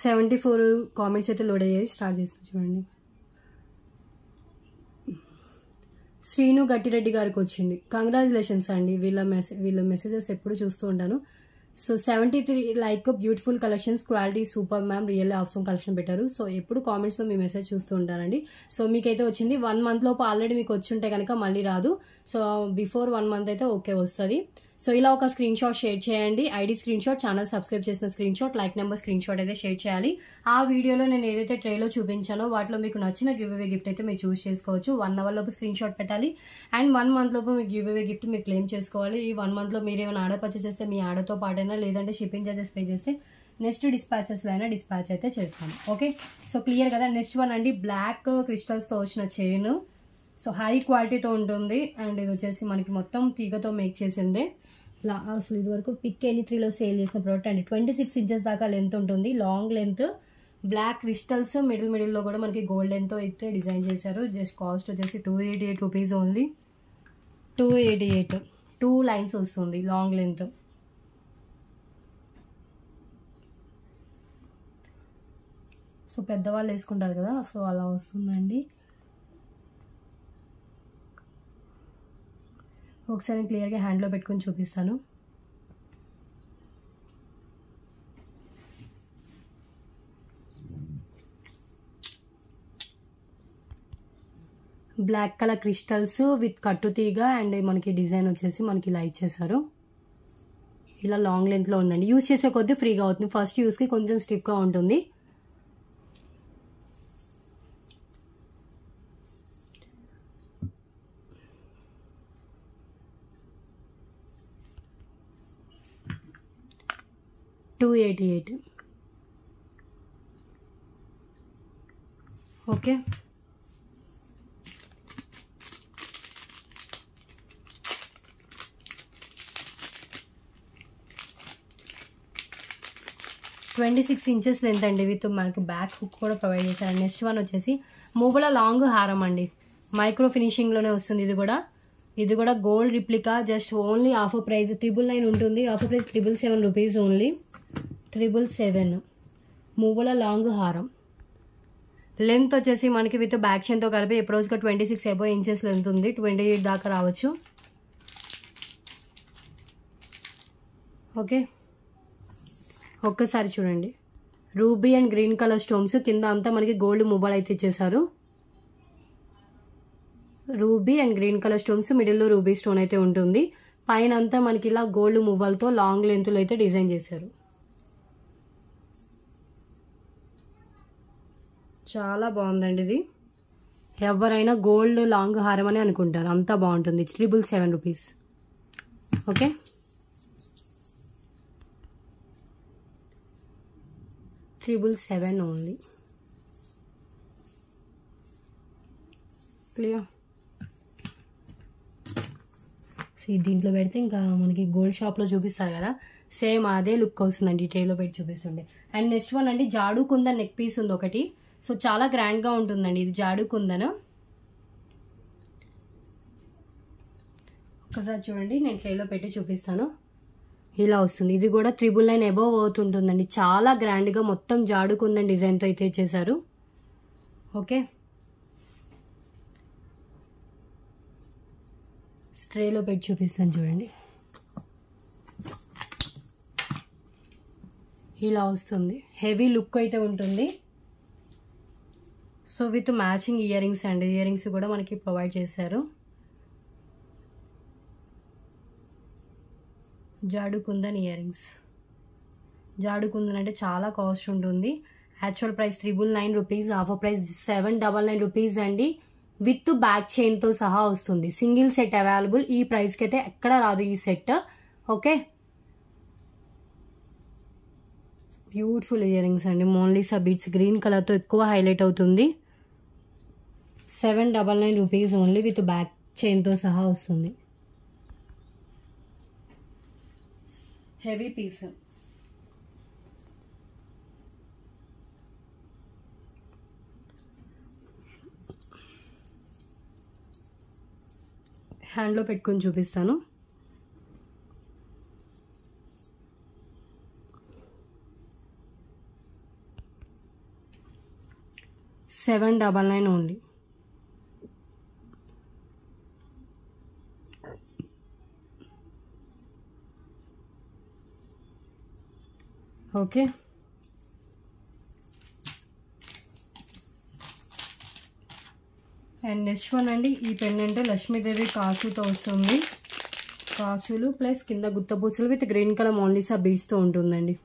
$74 కామెంట్స్ అయితే లోడ్ అయ్యాయి. స్టార్ట్ చేస్తాను చూడండి. శ్రీను గట్టిరెడ్డి గారికి వచ్చింది. కంగ్రాచులేషన్స్ అండి. వీళ్ళ మెసేజెస్ ఎప్పుడు చూస్తూ ఉంటాను. So 73 like beautiful collections, quality super ma'am, really awesome collection పెట్టారు. సో ఎప్పుడు కామెంట్స్లో మీ మెసేజ్ చూస్తూ ఉంటానండి. సో మీకైతే వచ్చింది. 1 month లోపు ఆల్రెడీ మీకు వచ్చి ఉంటే కనుక మళ్ళీ రాదు. సో బిఫోర్ 1 month అయితే ఓకే వస్తుంది. సో ఇలా ఒక స్క్రీన్ షాట్ షేర్ చేయండి. ID screen shot, channel subscribe చేసిన screen shot, like number screen shot అయితే షేర్ చేయాలి. ఆ వీడియోలో నేను ఏదైతే ట్రేలో చూపించానో వాటిలో మీకు నచ్చిన గివ్ అవే గిఫ్ట్ అయితే మీరు చూస్ చేసుకోవచ్చు. 1 hour లోపు స్క్రీన్ షాట్ పెట్టాలి. అండ్ 1 month లోపు మీకు గివ్ అవే గిఫ్ట్ మీరు క్లెయిమ్ చేసుకోవాలి. ఈ 1 month లో మీరు ఏమైనా ఆర్డర్ పర్చేస్ చేస్తే మీ ఆర్డర్తో పాటైనా, లేదంటే షిప్పింగ్ చార్జెస్ పే చేస్తే నెక్స్ట్ డిస్పాచెస్లో అయినా డిస్పాచ్ అయితే చేస్తాను. ఓకే, సో క్లియర్ కదా. నెక్స్ట్ వన్ అండి, బ్లాక్ క్రిస్టల్స్తో వచ్చిన చైన్. సో హై క్వాలిటీతో ఉంటుంది. అండ్ ఇది వచ్చేసి మనకి మొత్తం తీగతో మేక్ చేసిందే. అసలు ఇది వరకు పిక్ 83లో సేల్ చేసిన ప్రోడక్ట్ అండి. 26 inches దాకా లెంత్ ఉంటుంది, లాంగ్ లెంత్. బ్లాక్ క్రిస్టల్స్, మిడిల్లో కూడా మనకి గోల్డ్ లెంత్తో అయితే డిజైన్ చేశారు. జస్ట్ కాస్ట్ వచ్చేసి 288 రూపీస్ ఓన్లీ. 288, 2 lines వస్తుంది, లాంగ్ లెంత్. సో పెద్దవాళ్ళు వేసుకుంటారు కదా, సో అలా వస్తుందండి. ఒకసారి క్లియర్గా హ్యాండ్లో పెట్టుకొని చూపిస్తాను. బ్లాక్ కలర్ క్రిస్టల్స్ విత్ కట్టు తీగ అండ్ మనకి డిజైన్ వచ్చేసి మనకి ఇలా ఇచ్చేసారు. ఇలా లాంగ్ లెంత్లో ఉందండి. యూజ్ చేసే కొద్దీ ఫ్రీగా అవుతుంది. ఫస్ట్ యూస్కి కొంచెం స్టిఫ్గా ఉంటుంది. 288. ఓకే, (26 inches లెంత్ అండి. విత్ మనకి బ్యాక్ హుక్ కూడా ప్రొవైడ్ చేశారు. నెక్స్ట్ వన్ వచ్చేసి మూవల లాంగ్ హారం అండి. మైక్రో ఫినిషింగ్లోనే వస్తుంది. ఇది కూడా gold replica. Just only offer price 999 ఉంటుంది. Offer price 777 rupees only. 777. మూవల లాంగ్ హారం. లెంత్ వచ్చేసి మనకి విత్ బ్యాక్ చైన్తో కలిపి అప్రోచ్గా 26 అబోవ్ ఇంచెస్ లెంత్ ఉంది. 28 దాకా రావచ్చు. ఓకే, ఒక్కసారి చూడండి. Ruby and green colour stones. కింద అంతా మనకి గోల్డ్ మువ్వలు అయితే ఇచ్చేసారు. Ruby and green colour stones, మిడిల్లో రూబీ స్టోన్ అయితే ఉంటుంది. పైన అంతా మనకి ఇలా గోల్డ్ మువ్వలతో లాంగ్ లెంత్లో అయితే డిజైన్ చేశారు. చాలా బాగుందండి. ఇది ఎవరైనా గోల్డ్ లాంగ్ హారం అని అనుకుంటారు, అంతా బాగుంటుంది. 777 రూపీస్. Okay, $777 only. క్లియర్. దీంట్లో పెడితే ఇంకా మనకి గోల్డ్ షాప్లో చూపిస్తారు కదా, సేమ్ అదే లుక్ వస్తుందండి. ట్రేలో పెట్టి చూపిస్తుండే. అండ్ నెక్స్ట్ వన్ అండి, జాడు కుందన్ నెక్ పీస్ ఉంది ఒకటి. సో చాలా గ్రాండ్గా ఉంటుందండి. ఇది జాడు కుందన్. ఒకసారి చూడండి, నేను ట్రేలో పెట్టి చూపిస్తాను. ఇలా వస్తుంది. ఇది కూడా 999 అబోవ్ అవుతుంటుందండి. చాలా గ్రాండ్గా మొత్తం జాడు కుందన్ డిజైన్తో అయితే ఇచ్చేసారు. ఓకే, ట్రేలో పెట్టి చూపిస్తాను చూడండి. ఇలా వస్తుంది. హెవీ లుక్ అయితే ఉంటుంది. So with matching ear rings అండి. ఇయర్ రింగ్స్ కూడా మనకి ప్రొవైడ్ చేశారు. జాడు కుందన్ ఇయర్ రింగ్స్. జాడు కుందన్ అంటే చాలా కాస్ట్ ఉంటుంది. Actual price 999 rupees. Offer price 799 rupees అండి. విత్ బ్యాక్ చైన్తో సహా వస్తుంది. Single set available. ఈ ప్రైస్కి అయితే ఎక్కడ రాదు ఈ set. Okay, beautiful ear rings అండి. మోనాలిసా బీడ్స్ గ్రీన్ కలర్తో ఎక్కువ హైలైట్ అవుతుంది. 799 రూపీస్ ఓన్లీ. విత్ బ్యాక్ చైన్తో సహా వస్తుంది. Heavy piece. హ్యాండ్లో పెట్టుకొని చూపిస్తాను. $799 only. Okay, and next one అండి, ఈ పెండెంట్ లక్ష్మీదేవి కాసుతో వస్తుంది. కాసులు ప్లస్ కింద గుత్తపూసలు విత్ గ్రీన్ కలర్ మోనాలిసా బీడ్స్తో ఉంటుందండి.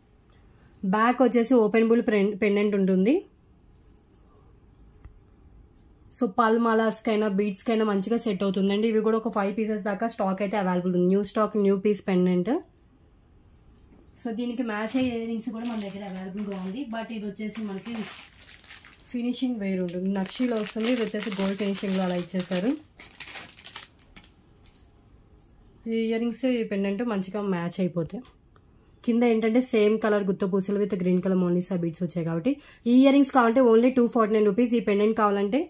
బ్యాక్ వచ్చేసి ఓపెన్ బుల్ పెండెంట్ ఉంటుంది. సో పల్ మాలాస్కైనా బీడ్స్కైనా మంచిగా సెట్ అవుతుందండి. ఇవి కూడా ఒక 5 పీసెస్ దాకా స్టాక్ అయితే అవైలబుల్ ఉంది. New stock, new piece pendant. So దీనికి మ్యాచ్ అయ్యే ఇయర్ రింగ్స్ కూడా మన దగ్గర అవైలబుల్గా ఉంది. బట్ ఇది వచ్చేసి మనకి ఫినిషింగ్ వేరు ఉంటుంది. నక్షీలో వస్తుంది. ఇది వచ్చేసి గోల్డ్ ఫినిషింగ్లో అలా ఇచ్చేసారు. ఈ ఇయర్ రింగ్స్, ఈ పెండెంట్ మంచిగా మ్యాచ్ అయిపోతాయి. కింద ఏంటంటే సేమ్ కలర్ గుత్తపూసలు with green colour Mona Lisa beads వచ్చాయి కాబట్టి. ఈ ఇయర్ రింగ్స్ కావాలంటే ఓన్లీ 249 రూపీస్. ఈ పెండెంట్ కావాలంటే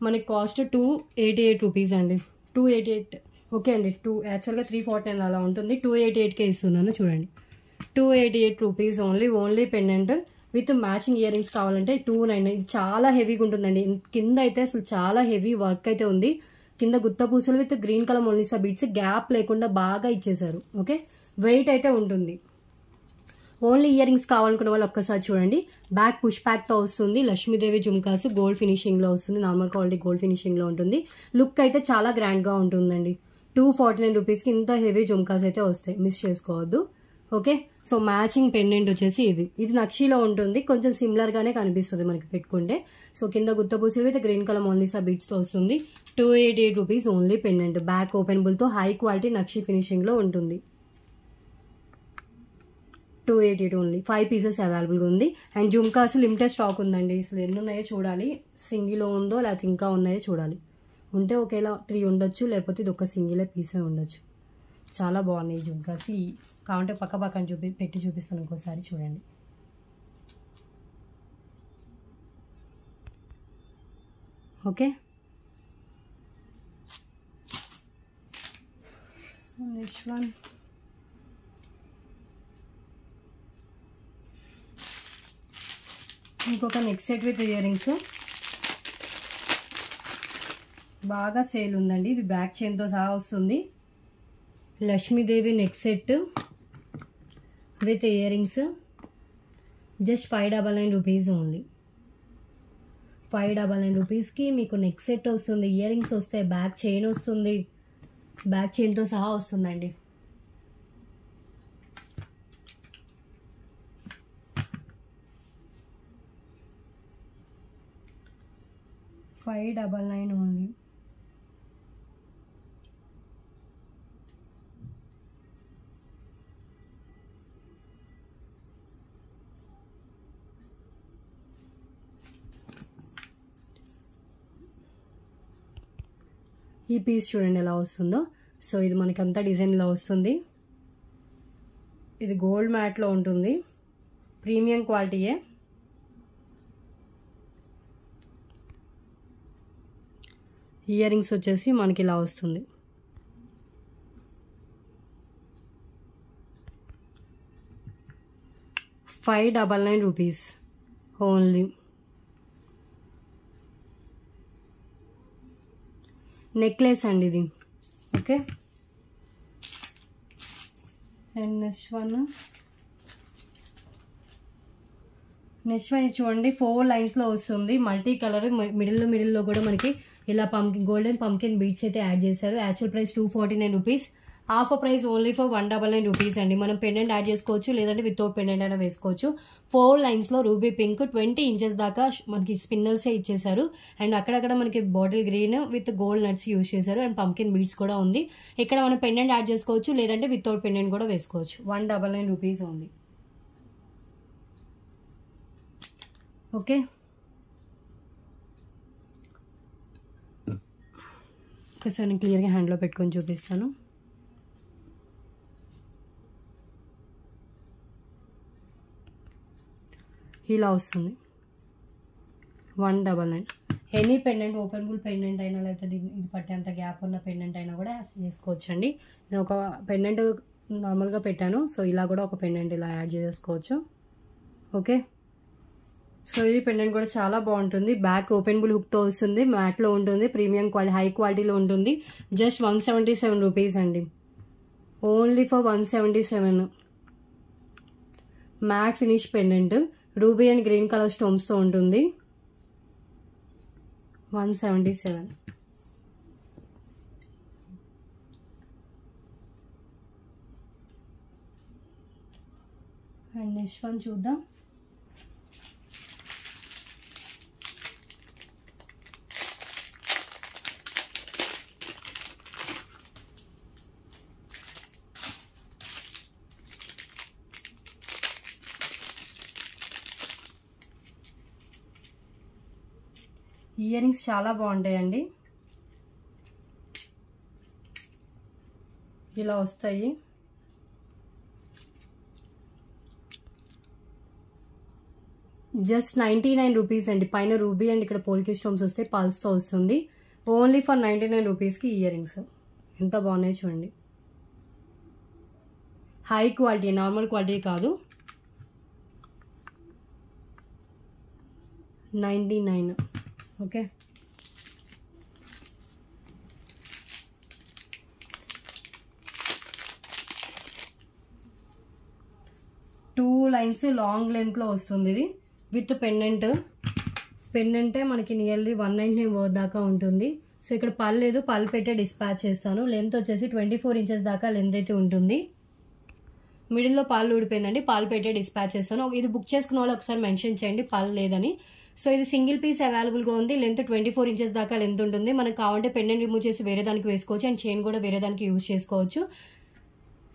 మనకి కాస్ట్ 288 రూపీస్ అండి. 288. ఓకే అండి. యాక్చువల్గా 349 అలా ఉంటుంది. 288కే ఇస్తున్నాను చూడండి. 288 rupees only pendant with matching ear rings కావాలంటే 299. చాలా హెవీగా ఉంటుందండి. కింద అయితే అసలు చాలా హెవీ వర్క్ అయితే ఉంది. కింద గుత్తపూసలు with green colour Mona Lisa beads gap లేకుండా బాగా ఇచ్చేసారు. ఓకే, వెయిట్ అయితే ఉంటుంది. ఓన్లీ ఇయర్ రింగ్స్ కావాలనుకున్న వాళ్ళు ఒక్కసారి చూడండి. బ్యాక్ పుష్ ప్యాక్తో వస్తుంది. లక్ష్మీదేవి జుమ్కాస్ గోల్డ్ ఫినిషింగ్లో వస్తుంది. నార్మల్ క్వాలిటీ గోల్డ్ ఫినిషింగ్లో ఉంటుంది. లుక్ అయితే చాలా గ్రాండ్గా ఉంటుందండి. 249 రూపీస్కి ఇంత హెవీ జుమ్కాస్ అయితే వస్తాయి. మిస్ చేసుకోవద్దు. ఓకే, సో మ్యాచింగ్ పెండెంట్ వచ్చేసి ఇది నక్షీలో ఉంటుంది. కొంచెం సిమిలర్గానే కనిపిస్తుంది మనకి పెట్టుకుంటే. సో కింద గుత్తపూసలు అయితే గ్రీన్ కలర్ మోనాలిసా బీడ్స్తో వస్తుంది. 288 రూపీస్ ఓన్లీ పెండెంట్. బ్యాక్ ఓపెనబుల్తో హై క్వాలిటీ నక్షీ ఫినిషింగ్లో ఉంటుంది. 288 ఓన్లీ. 5 పీసెస్ అవైలబుల్గా ఉంది. అండ్ జుమ్కాస్ లిమిటెడ్ స్టాక్ ఉందండి. అసలు ఎన్ని ఉన్నాయో చూడాలి. సింగిల్ ఉందో లేకపోతే ఇంకా ఉన్నాయో చూడాలి. ఉంటే ఒకేలా 3 ఉండొచ్చు, లేకపోతే ఇది ఒక సింగిలే పీసే ఉండొచ్చు. చాలా బాగున్నాయి జుమ్కాస్. కావంటే పక్క పక్కన పెట్టి చూపిస్తాను ఇంకోసారి చూడండి. ఓకే, సో నెక్స్ట్ వన్ ఇంకొక neck set with ear rings బాగా సేల్ ఉందండి. ఇది బ్యాక్ చైన్తో సహా వస్తుంది. Lakshmidevi neck set with ear rings just 599 rupees only. 599 రూపీస్కి మీకు నెక్ సెట్ వస్తుంది, ఇయర్ రింగ్స్ వస్తాయి, బ్యాక్ చైన్ వస్తుంది, బ్యాక్ చైన్తో సహా వస్తుందండి. $599 ఓన్లీ. ఈ పీస్ చూడండి ఎలా వస్తుందో. సో ఇది మనకంతా డిజైన్లో వస్తుంది. ఇది గోల్డ్ మ్యాట్లో ఉంటుంది, ప్రీమియం క్వాలిటీయే. ఇయర్ రింగ్స్ వచ్చేసి మనకి ఇలా వస్తుంది. ₹599 ఓన్లీ. నెక్లెస్ అండి ఇది. ఓకే, అండ్ నెక్స్ట్ వన్ చూడండి 4 లైన్స్లో వస్తుంది. మల్టీ కలర్, మిడిల్లో కూడా మనకి ఇలా గోల్డెన్ పంకిన్ బీట్స్ అయితే యాడ్ చేశారు. Actual price ₹249, offer price only for ₹199 అండి. మనం పెండెంట్ యాడ్ చేసుకోవచ్చు, లేదంటే వితౌట్ పెండెంట్ అయినా వేసుకోవచ్చు. 4 లైన్స్లో రూబీ పింక్ 20 ఇంచెస్ దాకా మనకి స్పిన్నల్సే ఇచ్చేసారు. అండ్ అక్కడక్కడ మనకి bottle green with gold nuts use చేశారు. అండ్ పంకిన్ బీట్స్ కూడా ఉంది. ఇక్కడ మనం పెండెంట్ యాడ్ చేసుకోవచ్చు, లేదంటే వితౌట్ పెండెంట్ కూడా వేసుకోవచ్చు. ₹199 ఉంది. ఓకే, ఒకసారి నేను క్లియర్గా హ్యాండ్లో పెట్టుకొని చూపిస్తాను. ఇలా వస్తుంది. 199. ఎనీ పెండెంట్, ఓపెనబుల్ పెండెంట్ అయినా లేకపోతే ఇది పట్టేంత గ్యాప్ ఉన్న పెండెంట్ అయినా కూడా చేసుకోవచ్చు అండి. నేను ఒక పెండెంట్ నార్మల్గా పెట్టాను. సో ఇలా కూడా ఒక పెండెంట్ ఇలా యాడ్ చేసుకోవచ్చు. ఓకే, సో ఇది పెండెంట్ కూడా చాలా బాగుంటుంది. బ్యాక్ ఓపెనబుల్ హుక్తో వస్తుంది, మ్యాట్లో ఉంటుంది, ప్రీమియం క్వాలిటీ, హై క్వాలిటీలో ఉంటుంది. జస్ట్ ₹177 అండి. Only for 177. Matte finish pendant, ruby and green colour స్టోన్స్తో ఉంటుంది. 177. అండ్ నెక్స్ట్ వన్ చూద్దాం. ఇయర్ రింగ్స్ చాలా బాగుంటాయండి. ఇలా వస్తాయి. జస్ట్ ₹99 అండి. పైన రూబీ అండ్ ఇక్కడ పోల్కి స్టోన్స్ వస్తాయి, పల్స్తో వస్తుంది. ఓన్లీ ఫర్ ₹99కి ఇయర్ రింగ్స్. ఎంత బాగున్నాయి చూడండి. హై క్వాలిటీ, నార్మల్ క్వాలిటీ కాదు. 99. ఓకే, టూ లైన్స్ లాంగ్ లెంత్లో వస్తుంది. ఇది విత్ పెండెంట్. పెండెంటే మనకి నియర్లీ 199 దాకా ఉంటుంది. సో ఇక్కడ పళ్ళు లేదు, పళ్ళు పెట్టే డిస్పాచ్ చేస్తాను. లెంత్ వచ్చేసి 24 ఇంచెస్ దాకా లెంత్ అయితే ఉంటుంది. మిడిల్లో పాలు ఊడిపోయిందండి, పాలు పెట్టే డిస్పాచ్ చేస్తాను. ఇది బుక్ చేసుకున్న వాళ్ళు ఒకసారి మెన్షన్ చేయండి పళ్ళు లేదని. సో ఇది సింగిల్ పీస్ అవైలబుల్గా ఉంది. లెంత్ 24 ఇంచెస్ దాకా లెంత్ ఉంటుంది. మనకు కావాలంటే పెండెంట్ రిమూవ్ చేసి వేరే దానికి వేసుకోవచ్చు. అండ్ చైన్ కూడా వేరే దానికి యూజ్ చేసుకోవచ్చు.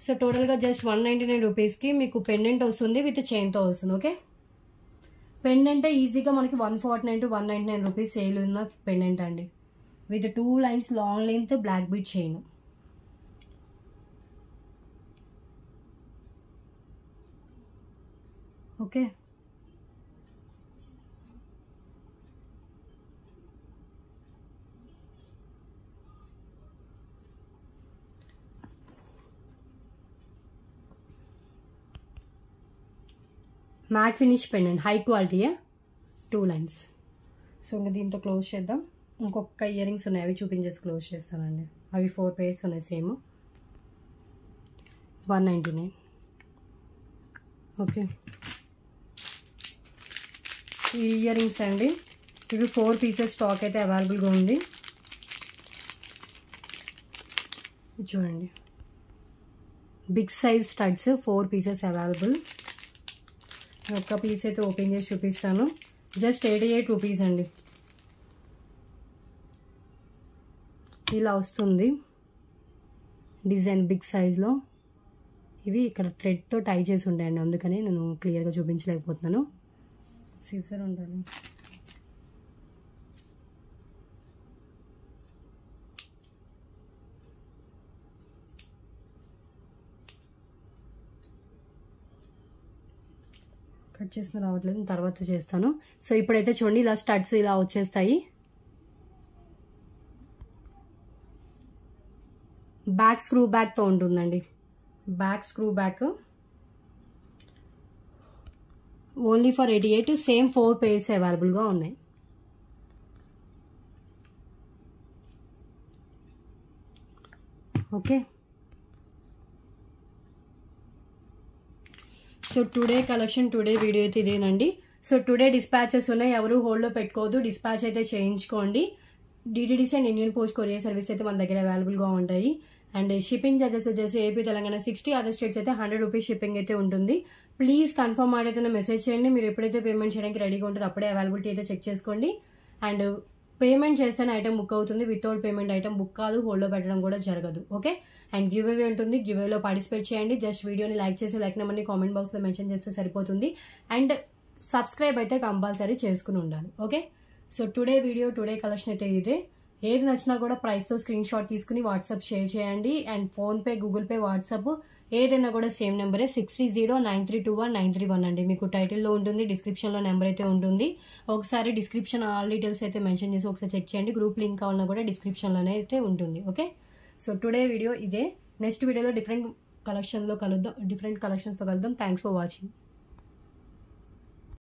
సో టోటల్గా జస్ట్ 199 రూపీస్కి మీకు పెండెంట్ వస్తుంది విత్ చైన్తో వస్తుంది. ఓకే, పెండెంట్ ఈజీగా మనకి 149 to 199 రూపీస్ సేల్ ఉన్న పెండెంట్ అండి, with 2 lines long length black bead chain. Okay, matte finish pendant high క్వాలిటీయే, 2 లైన్స్. సో ఇంకా దీంతో క్లోజ్ చేద్దాం. ఇంకొక ఇయర్ రింగ్స్ ఉన్నాయి, అవి చూపించేసి క్లోజ్ చేస్తానండి. అవి 4 pairs ఉన్నాయి సేమ్, 199. ఓకే, ఈ ఇయర్ రింగ్స్ అండి, ఇవి 4 pieces స్టాక్ అయితే అవైలబుల్గా ఉంది. చూడండి, big size studs 4 pieces available. ఒక్క పీస్ అయితే ఓపెన్ చేసి చూపిస్తాను. జస్ట్ 88 రూపీస్ అండి. ఇలా వస్తుంది డిజైన్ బిగ్ సైజ్లో. ఇవి ఇక్కడ థ్రెడ్తో టై చేసి ఉంటాయండి, అందుకని నేను క్లియర్గా చూపించలేకపోతున్నాను. సీజర్ ఉండాలి. కట్ చేసిన రావట్లేదు, తర్వాత చేస్తాను. సో ఇప్పుడైతే చూడండి, ఇలా స్టడ్స్ ఇలా వచ్చేస్తాయి. బ్యాక్ స్క్రూ బ్యాక్తో ఉంటుందండి, back screw back. Only for 88. Same 4 pairs అవైలబుల్గా ఉన్నాయి. Okay, so today collection, today video అయితే ఇదేనండి. సో టుడే డిస్పాచెస్ ఉన్నాయి, ఎవరు హోల్డ్లో పెట్టుకోవద్దు, డిస్పాచ్ అయితే చేయించుకోండి. DTDC and Indian post courier service అయితే మన దగ్గర అవైలబుల్గా ఉంటాయి. అండ్ షిప్పింగ్ చార్జెస్ వచ్చేసి ఏపీ, తెలంగాణ 60, అదర్ స్టేట్స్ అయితే 100 రూపీస్ షిప్పింగ్ అయితే ఉంటుంది. ప్లీజ్ కన్ఫర్మ్ అయితే మెసేజ్ చేయండి. మీరు ఎప్పుడైతే పేమెంట్ చేయడానికి రెడీగా ఉంటారో అప్పుడే అవైలబిలిటీ అయితే చెక్ చేసుకోండి. అండ్ పేమెంట్ చేస్తేనే ఐటమ్ బుక్ అవుతుంది, వితౌట్ పేమెంట్ ఐటమ్ బుక్ కాదు, హోల్డ్లో పెట్టడం కూడా జరగదు. ఓకే, అండ్ గివ్ అవే ఉంటుంది, గివ్ అవేలో పార్టిసిపేట్ చేయండి. జస్ట్ వీడియోని లైక్ చేసి లైక్ నెంబర్ని కామెంట్ బాక్స్లో మెన్షన్ చేస్తే సరిపోతుంది. అండ్ సబ్స్క్రైబ్ అయితే కంపల్సరీ చేసుకుని ఉండాలి. Okay, so today video, today collection అయితే ఇదే. ఏది నచ్చినా కూడా ప్రైస్తో స్క్రీన్ షాట్ తీసుకుని వాట్సాప్ షేర్ చేయండి. And PhonePe, Google pay, WhatsApp ఏదైనా కూడా సేమ్ నెంబరే 6309321931 అండి. మీకు టైటిల్లో ఉంటుంది, డిస్క్రిప్షన్లో నెంబర్ అయితే ఉంటుంది. ఒకసారి డిస్క్రిప్షన్ ఆల్ డీటెయిల్స్ అయితే మెన్షన్ చేసి ఒకసారి చెక్ చేయండి. గ్రూప్ లింక్ కావాలన్నా కూడా డిస్క్రిప్షన్లోనే అయితే ఉంటుంది. ఓకే, సో టుడే వీడియో ఇదే. నెక్స్ట్ వీడియోలో డిఫరెంట్ కలెక్షన్స్తో కలుద్దాం. Thanks for watching.